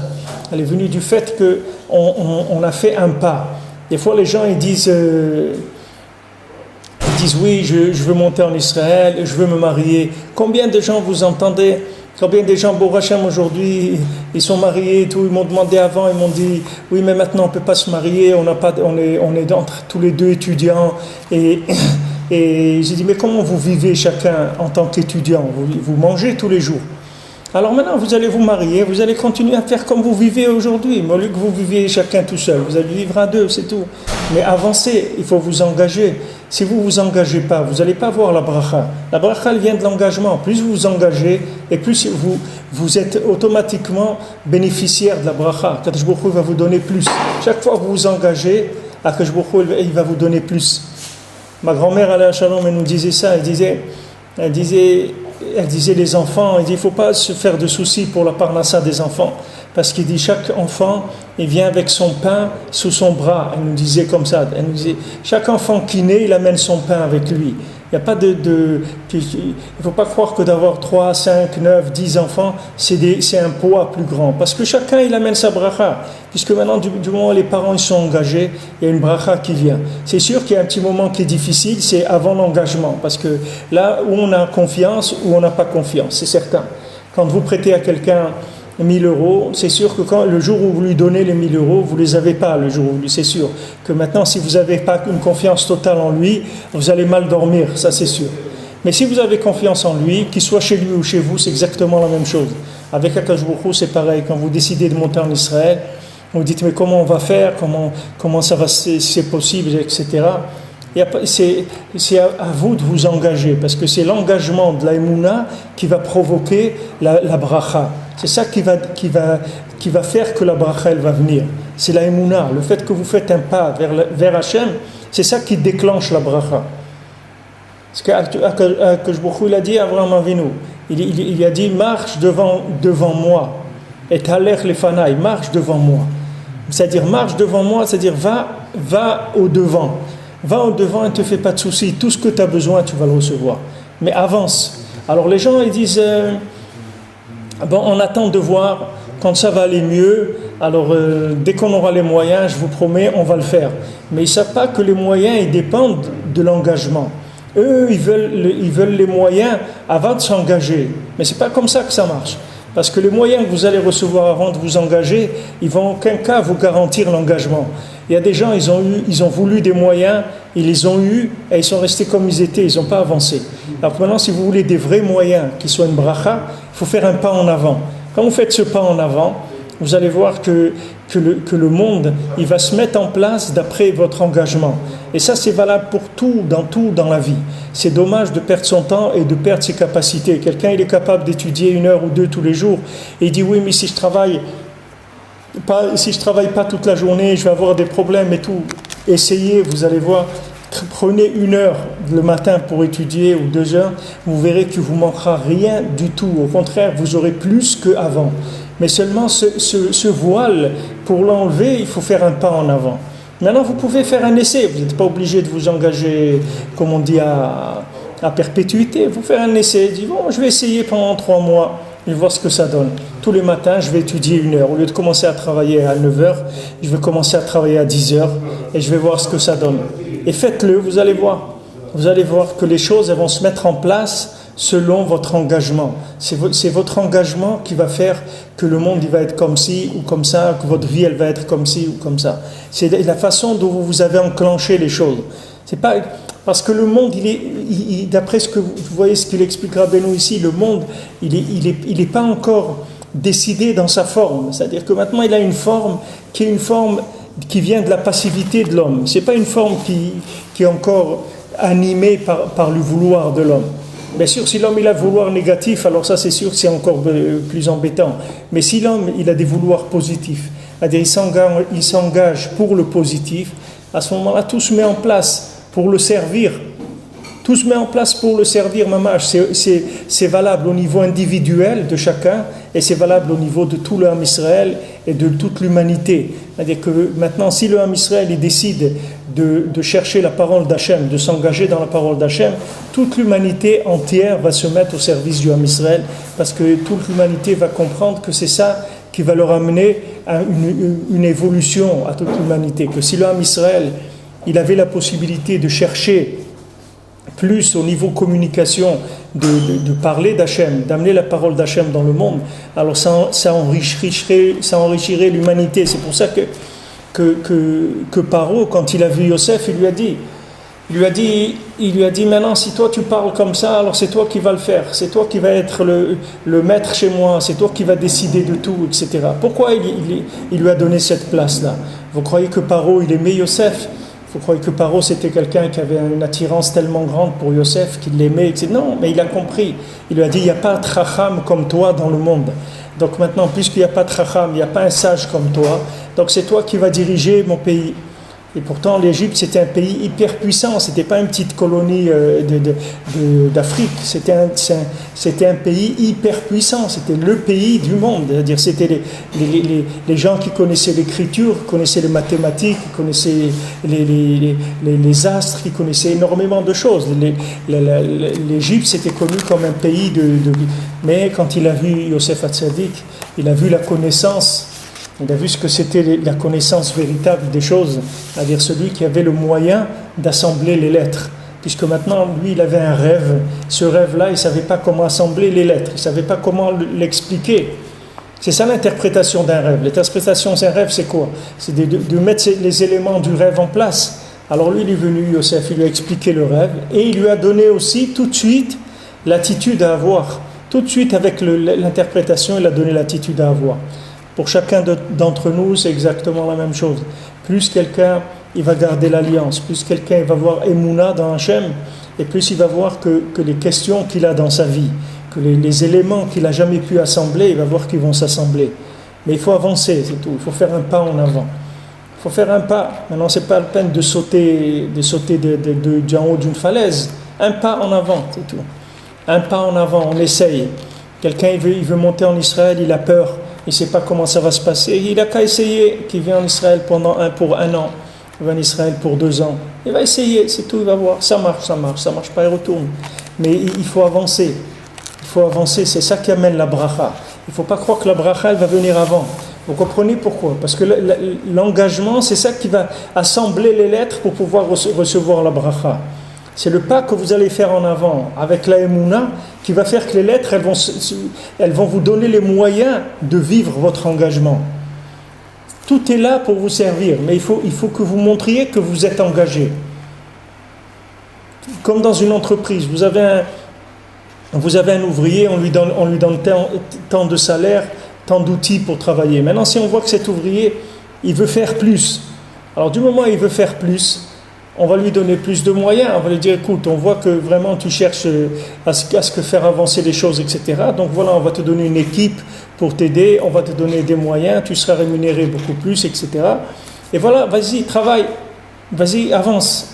Elle est venue du fait qu'on a fait un pas. Des fois, les gens, ils disent oui, je veux monter en Israël, je veux me marier. Combien de gens vous entendez Combien des gens, Baruch Hashem, aujourd'hui, ils sont mariés et tout, ils m'ont demandé avant, ils m'ont dit, oui, mais maintenant on ne peut pas se marier, on est entre tous les deux étudiants, et j'ai dit, mais comment vous vivez chacun en tant qu'étudiant? Vous mangez tous les jours. Alors maintenant, vous allez vous marier, vous allez continuer à faire comme vous vivez aujourd'hui, mais au lieu que vous viviez chacun tout seul, vous allez vivre à deux, c'est tout. Mais avancez, il faut vous engager. Si vous ne vous engagez pas, vous n'allez pas voir la bracha. La bracha, elle vient de l'engagement. Plus vous vous engagez, et plus vous êtes automatiquement bénéficiaire de la bracha. Akadosh Baruch Hu va vous donner plus. Chaque fois que vous vous engagez, Akadosh Baruch Hu, il va vous donner plus. Ma grand-mère, Aléa Shalom, elle nous disait ça, elle disait les enfants, il dit, il ne faut pas se faire de soucis pour la parnassa des enfants, parce qu'il dit, chaque enfant, il vient avec son pain sous son bras. Elle nous disait comme ça, elle nous disait, chaque enfant qui naît, il amène son pain avec lui. Il n'y a pas il ne faut pas croire que d'avoir 3, 5, 9, 10 enfants, c'est un poids plus grand. Parce que chacun, il amène sa bracha. Puisque maintenant, du moment où les parents ils sont engagés, il y a une bracha qui vient. C'est sûr qu'il y a un petit moment qui est difficile, c'est avant l'engagement. Parce que là où on a confiance, où on n'a pas confiance, c'est certain. Quand vous prêtez à quelqu'un 1000 euros, c'est sûr que le jour où vous lui donnez les 1000 euros, vous ne les avez pas le jour où c'est sûr que maintenant, si vous n'avez pas une confiance totale en lui, vous allez mal dormir, ça c'est sûr. Mais si vous avez confiance en lui, qu'il soit chez lui ou chez vous, c'est exactement la même chose. Avec Akadosh Baruch Hu, c'est pareil. Quand vous décidez de monter en Israël, vous dites, mais comment on va faire, comment ça va, c'est possible, etc. C'est à vous de vous engager, parce que c'est l'engagement de la Emouna qui va provoquer la bracha. C'est ça qui va faire que la bracha elle va venir. C'est la Emouna, le fait que vous faites un pas vers Hachem, c'est ça qui déclenche la bracha. Ce que Baruch il a dit à Avraham Avinu, il a dit, marche devant moi, et talech lefanai, marche devant moi. C'est-à-dire marche devant moi, c'est-à-dire va au devant. Va au devant et ne te fais pas de soucis. Tout ce que tu as besoin, tu vas le recevoir. Mais avance. Alors les gens, ils disent, on attend de voir quand ça va aller mieux. Alors dès qu'on aura les moyens, je vous promets, on va le faire. Mais ils ne savent pas que les moyens, ils dépendent de l'engagement. Eux, ils veulent les moyens avant de s'engager. Mais ce n'est pas comme ça que ça marche. Parce que les moyens que vous allez recevoir avant de vous engager, ils ne vont en aucun cas vous garantir l'engagement. Il y a des gens, ils ont voulu des moyens, ils les ont eus et ils sont restés comme ils étaient, ils n'ont pas avancé. Alors maintenant, si vous voulez des vrais moyens qui soient une bracha, il faut faire un pas en avant. Quand vous faites ce pas en avant, vous allez voir que le monde, il va se mettre en place d'après votre engagement. Et ça, c'est valable pour tout dans la vie. C'est dommage de perdre son temps et de perdre ses capacités. Quelqu'un, il est capable d'étudier 1 heure ou 2 tous les jours et il dit, oui, mais si je travaille pas toute la journée, je vais avoir des problèmes et tout. Essayez, vous allez voir, prenez 1 heure le matin pour étudier ou 2 heures, vous verrez que vous manquera rien du tout. Au contraire, vous aurez plus qu'avant. Mais seulement ce voile, pour l'enlever, il faut faire un pas en avant. Maintenant, vous pouvez faire un essai. Vous n'êtes pas obligé de vous engager, comme on dit, à perpétuité. Vous faites un essai. Dites, bon, je vais essayer pendant 3 mois. Je vais voir ce que ça donne. Tous les matins, je vais étudier 1 heure. Au lieu de commencer à travailler à 9 heures, je vais commencer à travailler à 10 heures. Et je vais voir ce que ça donne. Et faites-le, vous allez voir. Vous allez voir que les choses elles vont se mettre en place selon votre engagement. C'est votre engagement qui va faire que le monde il va être comme ci ou comme ça, que votre vie elle va être comme ci ou comme ça. C'est la façon dont vous avez enclenché les choses. C'est pas parce que le monde, d'après ce que vous voyez, ce qu'il expliquera Benoît ici, le monde, il est pas encore décidé dans sa forme. C'est-à-dire que maintenant il a une forme qui est une forme qui vient de la passivité de l'homme. C'est pas une forme qui est encore animée par le vouloir de l'homme. Bien sûr, si l'homme il a un vouloir négatif, alors ça c'est sûr que c'est encore plus embêtant. Mais si l'homme il a des vouloirs positifs, c'est-à-dire il s'engage pour le positif, à ce moment-là tout se met en place pour le servir. Tout se met en place pour le servir, mamash. C'est valable au niveau individuel de chacun et c'est valable au niveau de tout le Ham Israël et de toute l'humanité. C'est-à-dire que maintenant, si le Ham Israël il décide de chercher la parole d'Hachem, de s'engager dans la parole d'Hachem, toute l'humanité entière va se mettre au service du Ham Israël parce que toute l'humanité va comprendre que c'est ça qui va leur amener à une évolution à toute l'humanité. Que si le Ham Israël il avait la possibilité de chercher plus au niveau communication de parler d'Hachem, d'amener la parole d'Hachem dans le monde, alors ça enrichirait l'humanité. C'est pour ça que Paro, quand il a vu Yosef, il lui a dit maintenant, si toi tu parles comme ça, alors c'est toi qui vas le faire, c'est toi qui vas être le maître chez moi, c'est toi qui vas décider de tout, etc. Pourquoi il lui a donné cette place-là? Vous croyez que Paro, il aimait Yosef? Vous croyez que Paro, c'était quelqu'un qui avait une attirance tellement grande pour Yosef, qu'il l'aimait, etc. Non, mais il a compris. Il lui a dit, il n'y a pas de Chacham comme toi dans le monde. Donc maintenant, puisqu'il n'y a pas de Chacham, il n'y a pas un sage comme toi, donc c'est toi qui vas diriger mon pays. Et pourtant, l'Égypte, c'était un pays hyper puissant. C'était pas une petite colonie d'Afrique. C'était un pays hyper puissant. C'était le pays du monde. C'est-à-dire, c'était les gens qui connaissaient l'écriture, connaissaient les mathématiques, connaissaient les astres, qui connaissaient énormément de choses. L'Égypte, c'était connu comme un pays Mais quand il a vu Yosef Hatzadik, il a vu la connaissance. Il a vu ce que c'était la connaissance véritable des choses, c'est-à-dire celui qui avait le moyen d'assembler les lettres. Puisque maintenant, lui, il avait un rêve. Ce rêve-là, il ne savait pas comment assembler les lettres, il ne savait pas comment l'expliquer. C'est ça l'interprétation d'un rêve. L'interprétation d'un rêve, c'est quoi? C'est de mettre les éléments du rêve en place. Alors lui, il est venu, Yosef, il lui a expliqué le rêve, et il lui a donné aussi tout de suite l'attitude à avoir. Tout de suite, avec l'interprétation, il a donné l'attitude à avoir. Pour chacun d'entre nous, c'est exactement la même chose. Plus quelqu'un, il va garder l'alliance, plus quelqu'un il va voir Emouna dans Hachem, et plus il va voir que les questions qu'il a dans sa vie, que les éléments qu'il n'a jamais pu assembler, il va voir qu'ils vont s'assembler. Mais il faut avancer, c'est tout. Il faut faire un pas en avant. Il faut faire un pas. Maintenant, ce n'est pas la peine de sauter d'en haut d'une falaise. Un pas en avant, c'est tout. Un pas en avant, on essaye. Quelqu'un, il veut monter en Israël, il a peur. Il ne sait pas comment ça va se passer. Il n'a qu'à essayer, qu'il vient en Israël pour un an, il va en Israël pour 2 ans. Il va essayer, c'est tout, il va voir. Ça marche pas, il retourne. Mais il faut avancer. Il faut avancer, c'est ça qui amène la bracha. Il ne faut pas croire que la bracha, elle va venir avant. Vous comprenez pourquoi? Parce que l'engagement, c'est ça qui va assembler les lettres pour pouvoir recevoir la bracha. C'est le pas que vous allez faire en avant avec la Emouna qui va faire que les lettres, elles vont vous donner les moyens de vivre votre engagement. Tout est là pour vous servir, mais il faut que vous montriez que vous êtes engagé. Comme dans une entreprise, vous avez un ouvrier, on lui donne tant de salaire, tant d'outils pour travailler. Maintenant, si on voit que cet ouvrier, il veut faire plus, alors du moment où il veut faire plus, on va lui donner plus de moyens, on va lui dire, écoute, on voit que vraiment tu cherches à ce que faire avancer les choses, etc. Donc voilà, on va te donner une équipe pour t'aider, on va te donner des moyens, tu seras rémunéré beaucoup plus, etc. Et voilà, vas-y, travaille, vas-y, avance.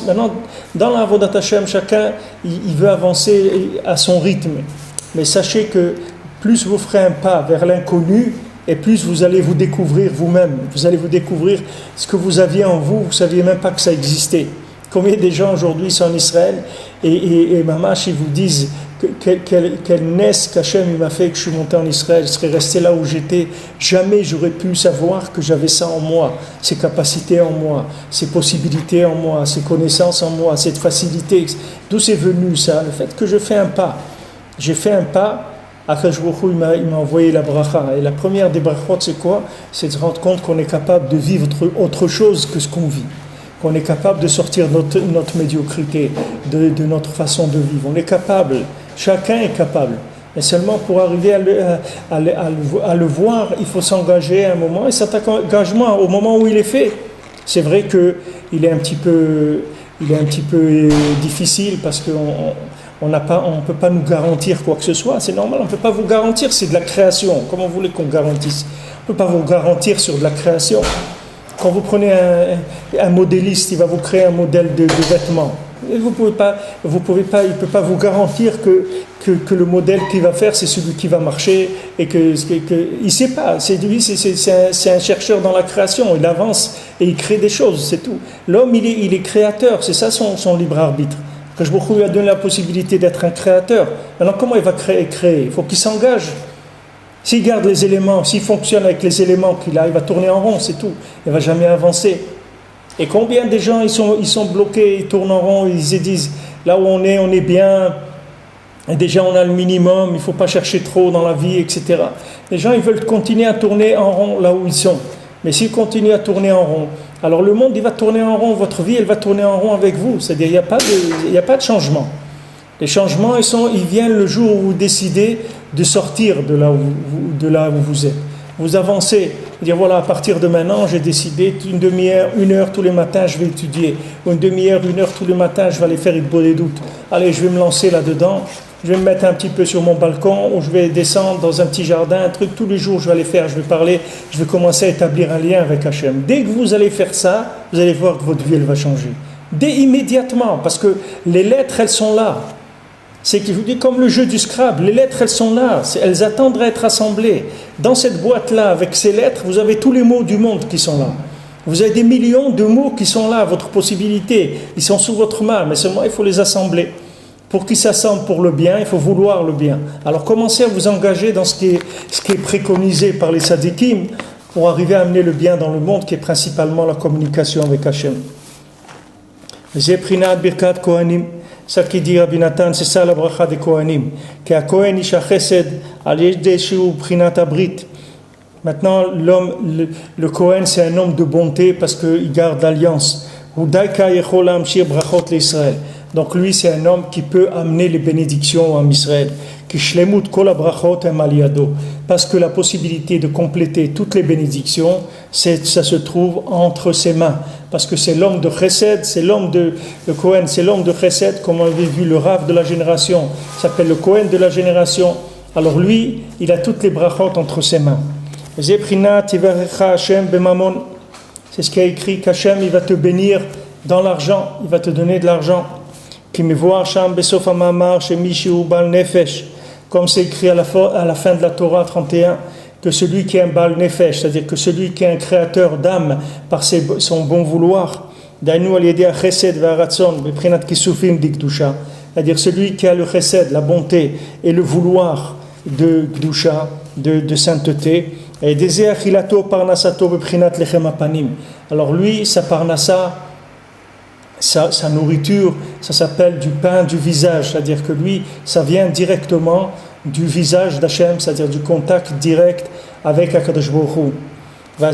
Maintenant, dans la Avodat Hashem, chacun, il veut avancer à son rythme. Mais sachez que plus vous ferez un pas vers l'inconnu, et plus vous allez vous découvrir vous-même, vous allez vous découvrir ce que vous aviez en vous, vous ne saviez même pas que ça existait. Combien de gens aujourd'hui sont en Israël et Mamash, ils vous disent quelle naisse qu'Hachem m'a fait que je suis monté en Israël, je serais resté là où j'étais, jamais j'aurais pu savoir que j'avais ça en moi, ces capacités en moi, ces possibilités en moi, ces connaissances en moi, cette facilité. D'où c'est venu ça? Le fait que je fais un pas. J'ai fait un pas. Akash Baruch Hu, il m'a envoyé la bracha. Et la première des brachot, c'est quoi? C'est de se rendre compte qu'on est capable de vivre autre chose que ce qu'on vit. Qu'on est capable de sortir de notre médiocrité, de notre façon de vivre. On est capable. Chacun est capable. Mais seulement pour arriver à le voir, il faut s'engager à un moment. Et cet engagement, au moment où il est fait, c'est vrai qu'il est un petit peu difficile parce qu'on ne peut pas nous garantir quoi que ce soit, c'est normal, on ne peut pas vous garantir, c'est de la création. Comment vous voulez qu'on garantisse? On ne peut pas vous garantir sur de la création. Quand vous prenez un modéliste, il va vous créer un modèle de vêtements. Et il ne peut pas vous garantir que le modèle qu'il va faire, c'est celui qui va marcher, et il ne sait pas, c'est un chercheur dans la création, il avance et il crée des choses, c'est tout. L'homme, il est créateur, c'est ça son libre arbitre. Que Baruch Hu lui a donné la possibilité d'être un créateur. Alors comment il va créer? Il faut qu'il s'engage. S'il garde les éléments, s'il fonctionne avec les éléments qu'il a, il va tourner en rond, c'est tout. Il ne va jamais avancer. Et combien de gens ils sont bloqués, ils tournent en rond, ils se disent Là où on est bien, et déjà on a le minimum, il ne faut pas chercher trop dans la vie, etc. Les gens, ils veulent continuer à tourner en rond là où ils sont. Mais s'ils continuent à tourner en rond, alors le monde, il va tourner en rond, votre vie, elle va tourner en rond avec vous. C'est-à-dire, il n'y a pas de changement. Les changements, ils viennent le jour où vous décidez de sortir de là où vous êtes. Vous avancez, dire voilà, à partir de maintenant, j'ai décidé une demi-heure, 1 heure tous les matins, je vais étudier. Ou une demi-heure, 1 heure tous les matins, je vais aller faire des doutes. Allez, je vais me lancer là-dedans. Je vais me mettre un petit peu sur mon balcon, ou je vais descendre dans un petit jardin, un truc. Tous les jours, je vais aller faire, je vais parler, je vais commencer à établir un lien avec Hachem. Dès que vous allez faire ça, vous allez voir que votre vie, elle va changer. Immédiatement, parce que les lettres, elles sont là. C'est que je vous dis comme le jeu du Scrabble, les lettres elles sont là, elles attendent à être assemblées. Dans cette boîte-là, avec ces lettres, vous avez tous les mots du monde qui sont là. Vous avez des millions de mots qui sont là, votre possibilité, ils sont sous votre main, mais seulement il faut les assembler. Pour qu'ils s'assemblent pour le bien, il faut vouloir le bien. Alors commencez à vous engager dans ce qui est préconisé par les sadikim pour arriver à amener le bien dans le monde, qui est principalement la communication avec Hachem. Zeprinat Birkat Kohanim. Ça qui dit Rabbi Nathan, c'est ça la bracha des Kohanim. Qui a Kohen Isha Chesed, al-Yeshu Prinat Abrit. Maintenant, le Kohen, c'est un homme de bonté parce qu'il garde l'alliance. Udaika Yechol Amshir Brachot l'Israël. Donc lui, c'est un homme qui peut amener les bénédictions en Israël. Qui shlemut kol habrachot em al yado. Parce que la possibilité de compléter toutes les bénédictions, ça se trouve entre ses mains. Parce que c'est l'homme de Chesed, le Kohen, c'est l'homme de Chesed, comme on avait vu le Rav de la génération, s'appelle le Kohen de la génération. Alors lui, il a toutes les brachot entre ses mains. Zeprinat tivarecha Hashem bemamon. C'est ce qu'il a écrit, qu'Hachem, il va te bénir dans l'argent, il va te donner de l'argent. Qui me voit Sham besof hamamar chez Mishu bal nefesh, comme c'est écrit à la fin de la Torah 31, que celui qui est un bal nefesh, c'est-à-dire que celui qui est un créateur d'âme par son bon vouloir, dainu al yedei chesed ve'aratzon beprinat kisufim dikdusha, c'est-à-dire celui qui a le chesed, la bonté et le vouloir de kdusha, de sainteté, et désir achilato parnasato beprinat lechem apanim. Alors lui, sa parnasa, sa nourriture, ça s'appelle du pain du visage, c'est-à-dire que lui, ça vient directement du visage d'Hachem, c'est-à-dire du contact direct avec HaKadosh Baruch Hu. À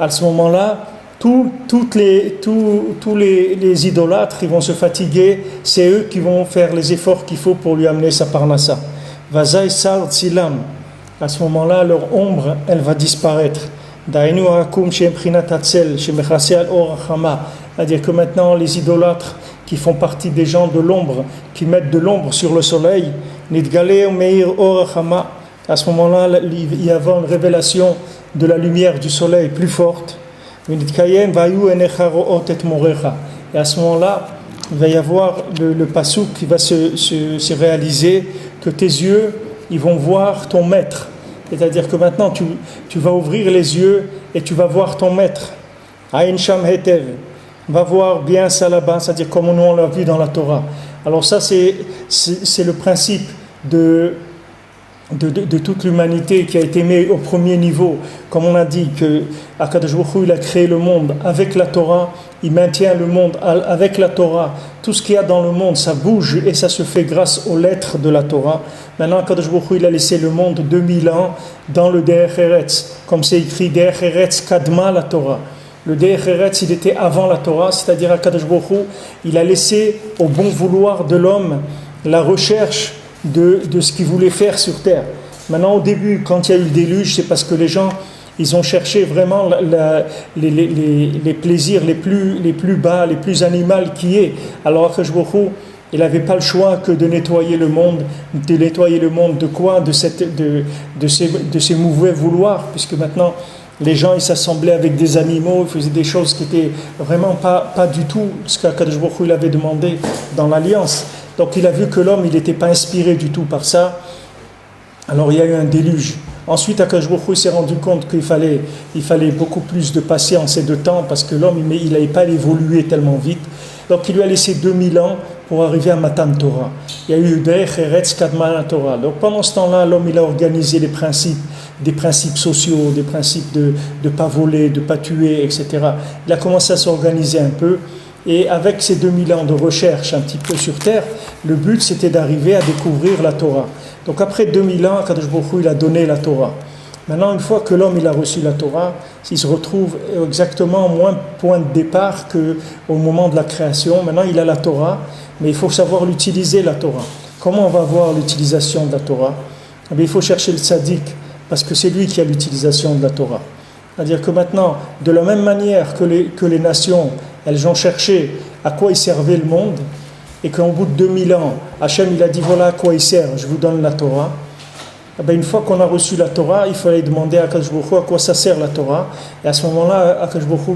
ce moment-là, tous les idolâtres, ils vont se fatiguer, c'est eux qui vont faire les efforts qu'il faut pour lui amener sa parnassa. À ce moment-là, leur ombre, elle va disparaître. C'est-à-dire que maintenant les idolâtres qui font partie des gens de l'ombre, qui mettent de l'ombre sur le soleil, à ce moment-là il y avait une révélation de la lumière du soleil plus forte. Et à ce moment-là il va y avoir le passouk qui va se réaliser, que tes yeux ils vont voir ton maître. C'est-à-dire que maintenant tu vas ouvrir les yeux et tu vas voir ton maître. Aïn Sham Hetev, va voir bien ça là-bas, c'est-à-dire comme nous on l'a vu dans la Torah. Alors ça c'est le principe de toute l'humanité qui a été mis au premier niveau. Comme on a dit que HaKadosh Baruch Hu, il a créé le monde avec la Torah, il maintient le monde avec la Torah. Tout ce qu'il y a dans le monde, ça bouge et ça se fait grâce aux lettres de la Torah. Maintenant, HaKadosh Baruch Hu, il a laissé le monde 2000 ans dans le Derech Eretz, comme c'est écrit Derech Eretz Kadma la Torah. Le Derech Eretz, il était avant la Torah, c'est-à-dire HaKadosh Baruch Hu, il a laissé au bon vouloir de l'homme la recherche de ce qu'il voulait faire sur terre. Maintenant, au début, quand il y a eu le déluge, c'est parce que les gens, ils ont cherché vraiment les plaisirs les plus bas, les plus animaux qui est. Alors, HaKadosh Baruch Hu, il n'avait pas le choix que de nettoyer le monde. De nettoyer le monde de quoi? De ces mauvais vouloirs, puisque maintenant, les gens, ils s'assemblaient avec des animaux, ils faisaient des choses qui n'étaient vraiment pas du tout ce qu'HaKadosh Baruch Hu il avait demandé dans l'Alliance. Donc il a vu que l'homme, il n'était pas inspiré du tout par ça. Alors il y a eu un déluge. Ensuite, HaKadosh Baruch Hu s'est rendu compte qu'il fallait beaucoup plus de patience et de temps parce que l'homme, il n'allait pas évoluer tellement vite. Donc il lui a laissé 2000 ans pour arriver à Matan Torah. Il y a eu Derech Eretz Kadman Torah. Donc pendant ce temps-là, l'homme il a organisé des principes sociaux, des principes de ne pas voler, de ne pas tuer, etc. Il a commencé à s'organiser un peu. Et avec ces 2000 ans de recherche un petit peu sur Terre, le but c'était d'arriver à découvrir la Torah. Donc après 2000 ans, Akadosh Baruch Hu, il a donné la Torah. Maintenant, une fois que l'homme il a reçu la Torah, il se retrouve exactement au moins point de départ qu'au moment de la création. Maintenant, il a la Torah, mais il faut savoir l'utiliser, la Torah. Comment on va voir l'utilisation de la Torah? Eh bien, il faut chercher le tzaddik, parce que c'est lui qui a l'utilisation de la Torah. C'est-à-dire que maintenant, de la même manière que les nations, elles ont cherché à quoi il servait le monde, et qu'au bout de 2000 ans, Hachem il a dit voilà à quoi il sert, je vous donne la Torah. Eh bien, une fois qu'on a reçu la Torah, il fallait demander à Akadosh Baruch Hu à quoi ça sert la Torah. Et à ce moment-là, Akadosh Baruch Hu,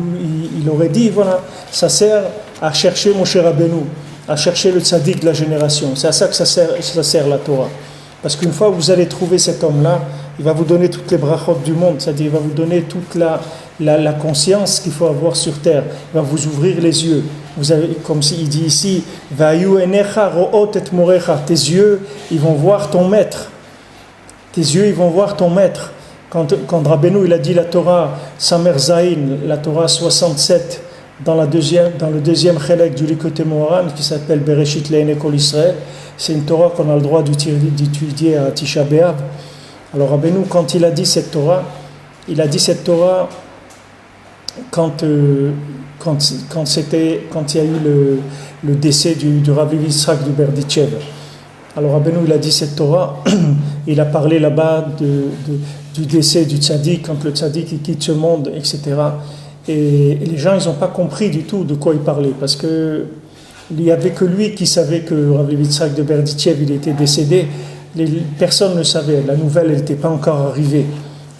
il aurait dit voilà, ça sert à chercher Moshe Rabbeinu, à chercher le tzaddik de la génération. C'est à ça que ça sert la Torah. Parce qu'une fois que vous allez trouver cet homme-là, il va vous donner toutes les brachot du monde, c'est-à-dire il va vous donner toute la conscience qu'il faut avoir sur terre. Il va vous ouvrir les yeux. Vous avez, comme il dit ici, Vayu enecha ro'ot et morecha. Tes yeux, ils vont voir ton maître. Tes yeux, ils vont voir ton maître. Quand Rabbeinu, il a dit la Torah, Samer Zayin, la Torah 67, dans le deuxième chelek du Likutei Moharan, qui s'appelle Bereshit Le'enei Kol Israël, c'est une Torah qu'on a le droit d'étudier à Tisha B'Av. Alors Rabbeinu, quand il a dit cette Torah quand il y a eu le décès du Rav Yitzhak de Berditchev. Alors Rabbeinu, il a dit cette Torah, il a parlé là-bas du décès du tzaddik, quand le tzaddik il quitte ce monde, etc. Et les gens, ils n'ont pas compris du tout de quoi il parlait, parce que il n'y avait que lui qui savait que Rav Yitzhak de Berditchev, il était décédé. Personne ne savait, la nouvelle n'était pas encore arrivée.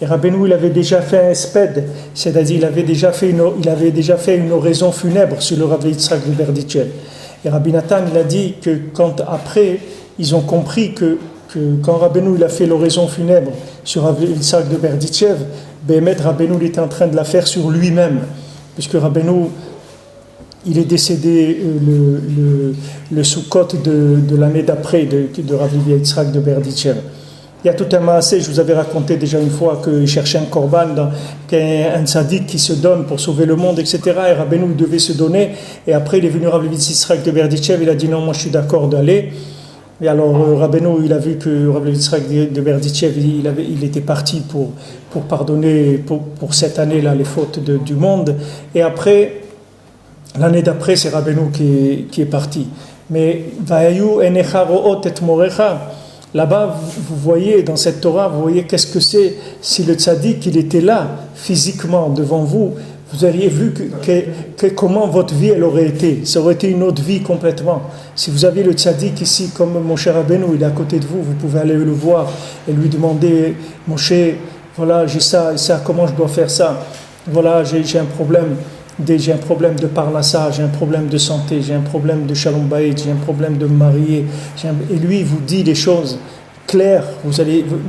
Et Rabbeinu, il avait déjà fait un espède, c'est-à-dire il avait déjà fait une oraison funèbre sur le Rav Yitzhak de Berditchev. Et Rabbi Nathan, il a dit que quand après, ils ont compris que quand Rabbeinu, il a fait l'oraison funèbre sur Rav Yitzhak de Berditchev, Béhémet, Rabbeinu, il était en train de la faire sur lui-même, puisque Rabbeinu, il est décédé le Sukkot de l'année d'après de Rav Yitzhak de Berditchev. Il y a tout un maassé, je vous avais raconté déjà une fois qu'il cherchait un korban, un tzaddik qui se donne pour sauver le monde, etc. Et Rabbeinu devait se donner. Et après, il est venu Rav Yitzhak de Berditchev, il a dit non, moi je suis d'accord d'aller. Et alors Rabbeinu, il a vu que Rav Yitzhak de Berditchev, il était parti pour pardonner pour cette année-là les fautes du monde. Et après, l'année d'après, c'est Rabbeinu qui est parti. Mais Vayu enecha ro'ot et morecha. Là-bas, vous voyez, dans cette Torah, vous voyez qu'est-ce que c'est. Si le tzaddik, il était là, physiquement, devant vous, vous auriez vu comment votre vie, elle aurait été. Ça aurait été une autre vie complètement. Si vous aviez le tzaddik ici, comme mon cher Rabbeinu, il est à côté de vous, vous pouvez aller le voir et lui demander, Moshe, voilà, j'ai ça et ça, comment je dois faire ça? Voilà, j'ai un problème. J'ai un problème de parnassa, j'ai un problème de santé, j'ai un problème de shalom bayit, j'ai un problème de me marier. Et lui, il vous dit des choses claires.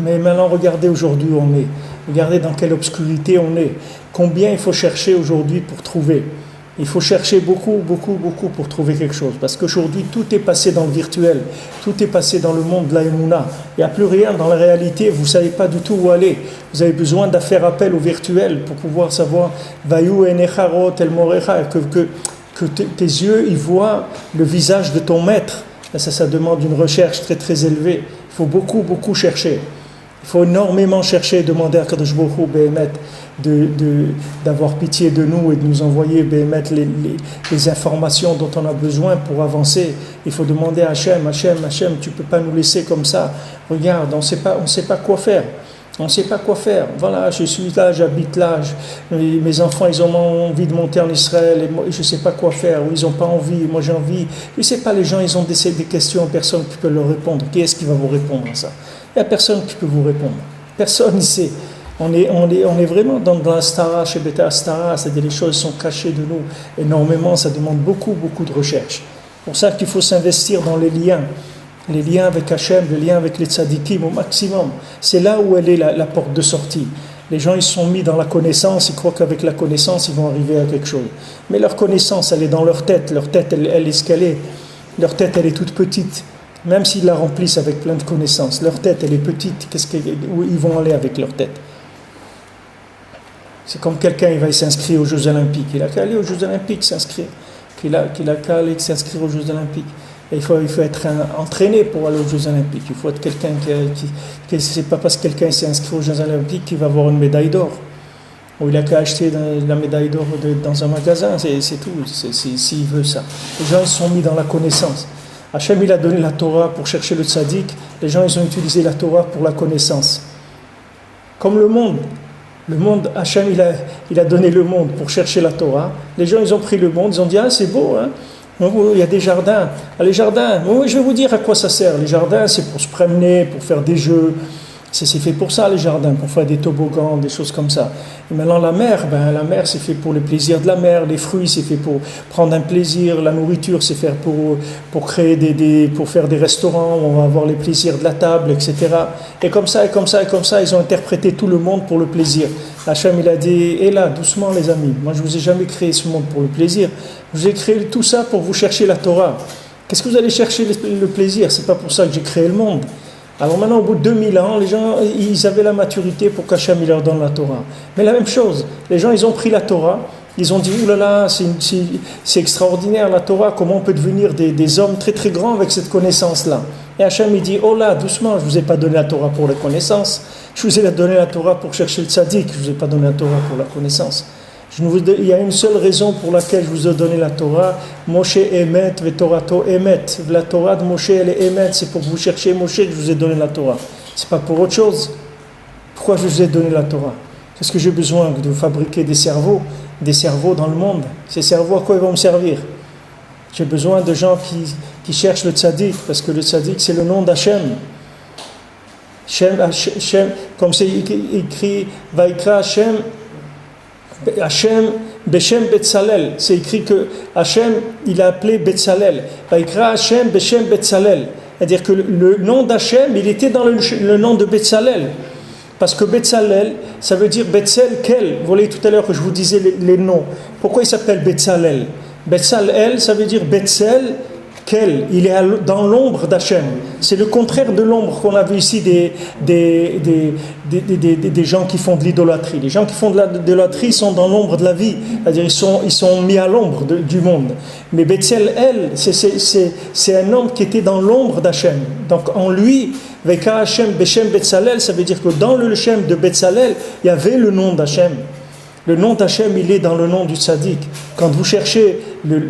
Mais maintenant, regardez aujourd'hui où on est. Regardez dans quelle obscurité on est. Combien il faut chercher aujourd'hui pour trouver. Il faut chercher beaucoup, beaucoup, beaucoup pour trouver quelque chose. Parce qu'aujourd'hui, tout est passé dans le virtuel. Tout est passé dans le monde de la Emouna. Il n'y a plus rien dans la réalité. Vous ne savez pas du tout où aller. Vous avez besoin de faire appel au virtuel pour pouvoir savoir Vayu enecha ro'ot el morecha, que tes yeux ils voient le visage de ton maître. Ça demande une recherche très très élevée. Il faut beaucoup, beaucoup chercher. Il faut énormément chercher et demander à Kadosh Baruch Hu, Béhémet, d'avoir pitié de nous et de nous envoyer, Béhémet, les informations dont on a besoin pour avancer. Il faut demander à Hachem, tu ne peux pas nous laisser comme ça. Regarde, on ne sait pas quoi faire. On ne sait pas quoi faire. Voilà, je suis là, j'habite là, mes enfants, ils ont envie de monter en Israël, et moi, je ne sais pas quoi faire, ou ils n'ont pas envie, moi j'ai envie. Je ne sais pas, les gens, ils ont des questions, personne qui peut leur répondre. Qui est-ce qui va vous répondre à ça? Il n'y a personne qui peut vous répondre. Personne ici. On est vraiment dans la stara, chez Beta Stara, c'est-à-dire les choses sont cachées de nous énormément, ça demande beaucoup, beaucoup de recherche. C'est pour ça qu'il faut s'investir dans les liens avec Hachem, les liens avec les tzadikim au maximum. C'est là où elle est la porte de sortie. Les gens, ils sont mis dans la connaissance, ils croient qu'avec la connaissance, ils vont arriver à quelque chose. Mais leur connaissance, elle est dans leur tête. Leur tête, elle est ce qu'elle est. leur tête elle est toute petite. Même s'ils la remplissent avec plein de connaissances, leur tête elle est petite, où ils vont aller avec leur tête? C'est comme quelqu'un, il va s'inscrire aux Jeux Olympiques. Il a qu'à aller aux Jeux Olympiques s'inscrire. Qu'il a qu'à aller s'inscrire aux Jeux Olympiques. Et il faut être entraîné pour aller aux Jeux Olympiques. Il faut être quelqu'un c'est pas parce que quelqu'un s'est inscrit aux Jeux Olympiques qu'il va avoir une médaille d'or. Ou il a qu'à acheter la médaille d'or dans un magasin, c'est tout, s'il veut ça. Les gens ils sont mis dans la connaissance. Hachem il a donné la Torah pour chercher le tzaddik, les gens ils ont utilisé la Torah pour la connaissance. Comme le monde, Hachem il a donné le monde pour chercher la Torah, les gens ils ont pris le monde, ils ont dit ah c'est beau, hein? Il y a des jardins, les jardins, oui je vais vous dire à quoi ça sert, les jardins c'est pour se promener, pour faire des jeux. C'est fait pour ça les jardins, pour faire des toboggans, des choses comme ça. Et maintenant la mer c'est fait pour le plaisir de la mer, les fruits c'est fait pour prendre un plaisir, la nourriture c'est fait pour créer pour faire des restaurants où on va avoir les plaisirs de la table, etc. Et comme ça, ils ont interprété tout le monde pour le plaisir. Hachem il a dit, et là, doucement les amis, moi je vous ai jamais créé ce monde pour le plaisir, je vous ai créé tout ça pour vous chercher la Torah. Qu'est-ce que vous allez chercher le plaisir? C'est pas pour ça que j'ai créé le monde. Alors maintenant, au bout de 2000 ans, les gens, ils avaient la maturité pour qu'Hachem leur donne la Torah. Mais la même chose, les gens, ils ont pris la Torah, ils ont dit, oulala, c'est extraordinaire la Torah, comment on peut devenir des hommes très très grands avec cette connaissance-là. Et Hachem, il dit, oh là, doucement, je ne vous ai pas donné la Torah pour la connaissance, je vous ai donné la Torah pour chercher le tzaddik, je ne vous ai pas donné la Torah pour la connaissance. Il y a une seule raison pour laquelle je vous ai donné la Torah. Moshe Emet, Vetorato Emet. La Torah de Moshe, elle est Emet. C'est pour que vous cherchiez Moshe que je vous ai donné la Torah. C'est pas pour autre chose. Pourquoi je vous ai donné la Torah? Est-ce que j'ai besoin de fabriquer des cerveaux dans le monde? Ces cerveaux, à quoi ils vont me servir? J'ai besoin de gens qui cherchent le tzaddik, parce que le tzaddik, c'est le nom d'Hachem. Hachem, comme c'est écrit, Vaikra Hachem, Hachem, Beshem Betzalel, c'est écrit que Hachem, il a appelé Betzalel. Vaikra Hachem, Beshem Betzalel. C'est-à-dire que le nom d'Hachem, il était dans le nom de Betzalel. Parce que Betzalel, ça veut dire Betzel Kel. Vous voyez tout à l'heure que je vous disais les noms. Pourquoi il s'appelle Betzalel? Betzalel, ça veut dire Betzel Kel. Il est dans l'ombre d'Hachem. C'est le contraire de l'ombre qu'on a vu ici des gens qui font de l'idolâtrie. Les gens qui font de l'idolâtrie sont dans l'ombre de la vie. C'est-à-dire ils sont mis à l'ombre du monde. Mais Betzalel, c'est un homme qui était dans l'ombre d'Hachem. Donc en lui, Veka Hachem Beshem Betzalel, ça veut dire que dans le Shem de Betzalel, il y avait le nom d'Hachem. Le nom d'Hachem, il est dans le nom du tzaddik. Quand vous cherchez le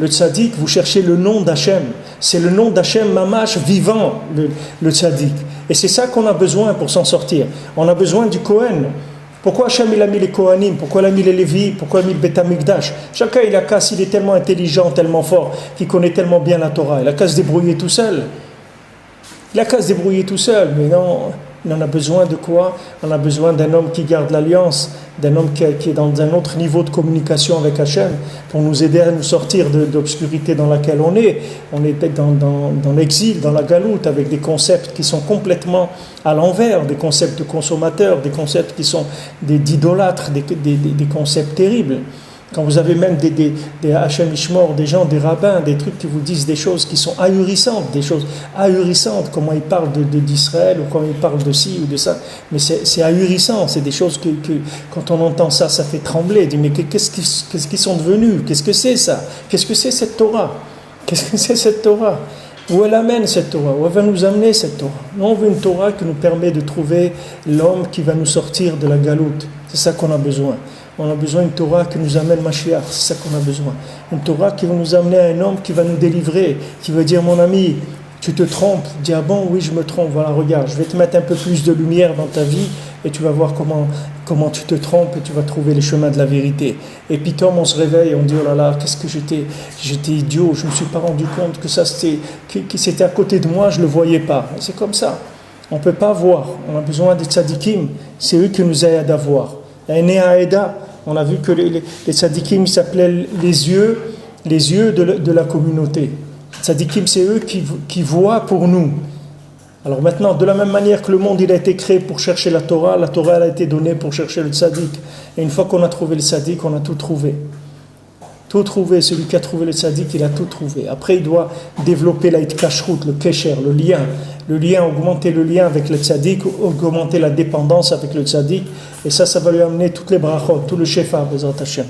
tzaddik, vous cherchez le nom d'Hachem. C'est le nom d'Hachem Mamash vivant, le tzaddik. Et c'est ça qu'on a besoin pour s'en sortir. On a besoin du Kohen. Pourquoi Hachem il a mis les Kohanim? Pourquoi il a mis les Lévi? Pourquoi il a mis le Beth Amikdash? Chacun il a qu'à, s'il est tellement intelligent, tellement fort, qu'il connaît tellement bien la Torah, il a qu'à se débrouiller tout seul. Il a qu'à se débrouiller tout seul, mais non, on a besoin de quoi? On a besoin d'un homme qui garde l'alliance, d'un homme qui est dans un autre niveau de communication avec Hachem, pour nous aider à nous sortir de l'obscurité dans laquelle on est. On est dans l'exil, dans la galoute, avec des concepts qui sont complètement à l'envers, des concepts de consommateurs, des concepts qui sont d'idolâtres, des concepts terribles. Quand vous avez même des Hachem Ishmor, des gens, des rabbins, des trucs qui vous disent des choses qui sont ahurissantes, comment ils parlent d'Israël, ou comment ils parlent de ci ou de ça, mais c'est ahurissant, c'est des choses que quand on entend ça, ça fait trembler. On dit, mais qu'est-ce qu'ils sont devenus? Qu'est-ce que c'est ça? Qu'est-ce que c'est cette Torah? Qu'est-ce que c'est cette Torah? Où elle amène cette Torah? Où elle va nous amener cette Torah? Nous, on veut une Torah qui nous permet de trouver l'homme qui va nous sortir de la galoute. C'est ça qu'on a besoin. On a besoin d'une Torah qui nous amène Mashiach, c'est ça qu'on a besoin. Une Torah qui va nous amener à un homme qui va nous délivrer, qui va dire, mon ami, tu te trompes. Dis, ah bon, oui, je me trompe. Voilà, regarde, je vais te mettre un peu plus de lumière dans ta vie et tu vas voir comment tu te trompes et tu vas trouver les chemins de la vérité. Et puis, on se réveille et on dit, oh là là, qu'est-ce que j'étais idiot, je ne me suis pas rendu compte que ça c'était à côté de moi, je ne le voyais pas. Et c'est comme ça. On ne peut pas voir. On a besoin des tzadikim. C'est eux qui nous aident à voir. On a vu que les tzadikim s'appelaient les yeux de la communauté. Tzadikim, c'est eux qui voient pour nous. Alors maintenant, de la même manière que le monde il a été créé pour chercher la Torah elle a été donnée pour chercher le tzadik. Et une fois qu'on a trouvé le tzadik, on a tout trouvé. tout trouvé. Celui qui a trouvé le tzaddik, il a tout trouvé. Après, il doit développer la kashrut, le kesher, le lien, augmenter le lien avec le tzaddik, augmenter la dépendance avec le tzaddik. Et ça va lui amener toutes les brachot, tout le shefa, Bezrat Hashem.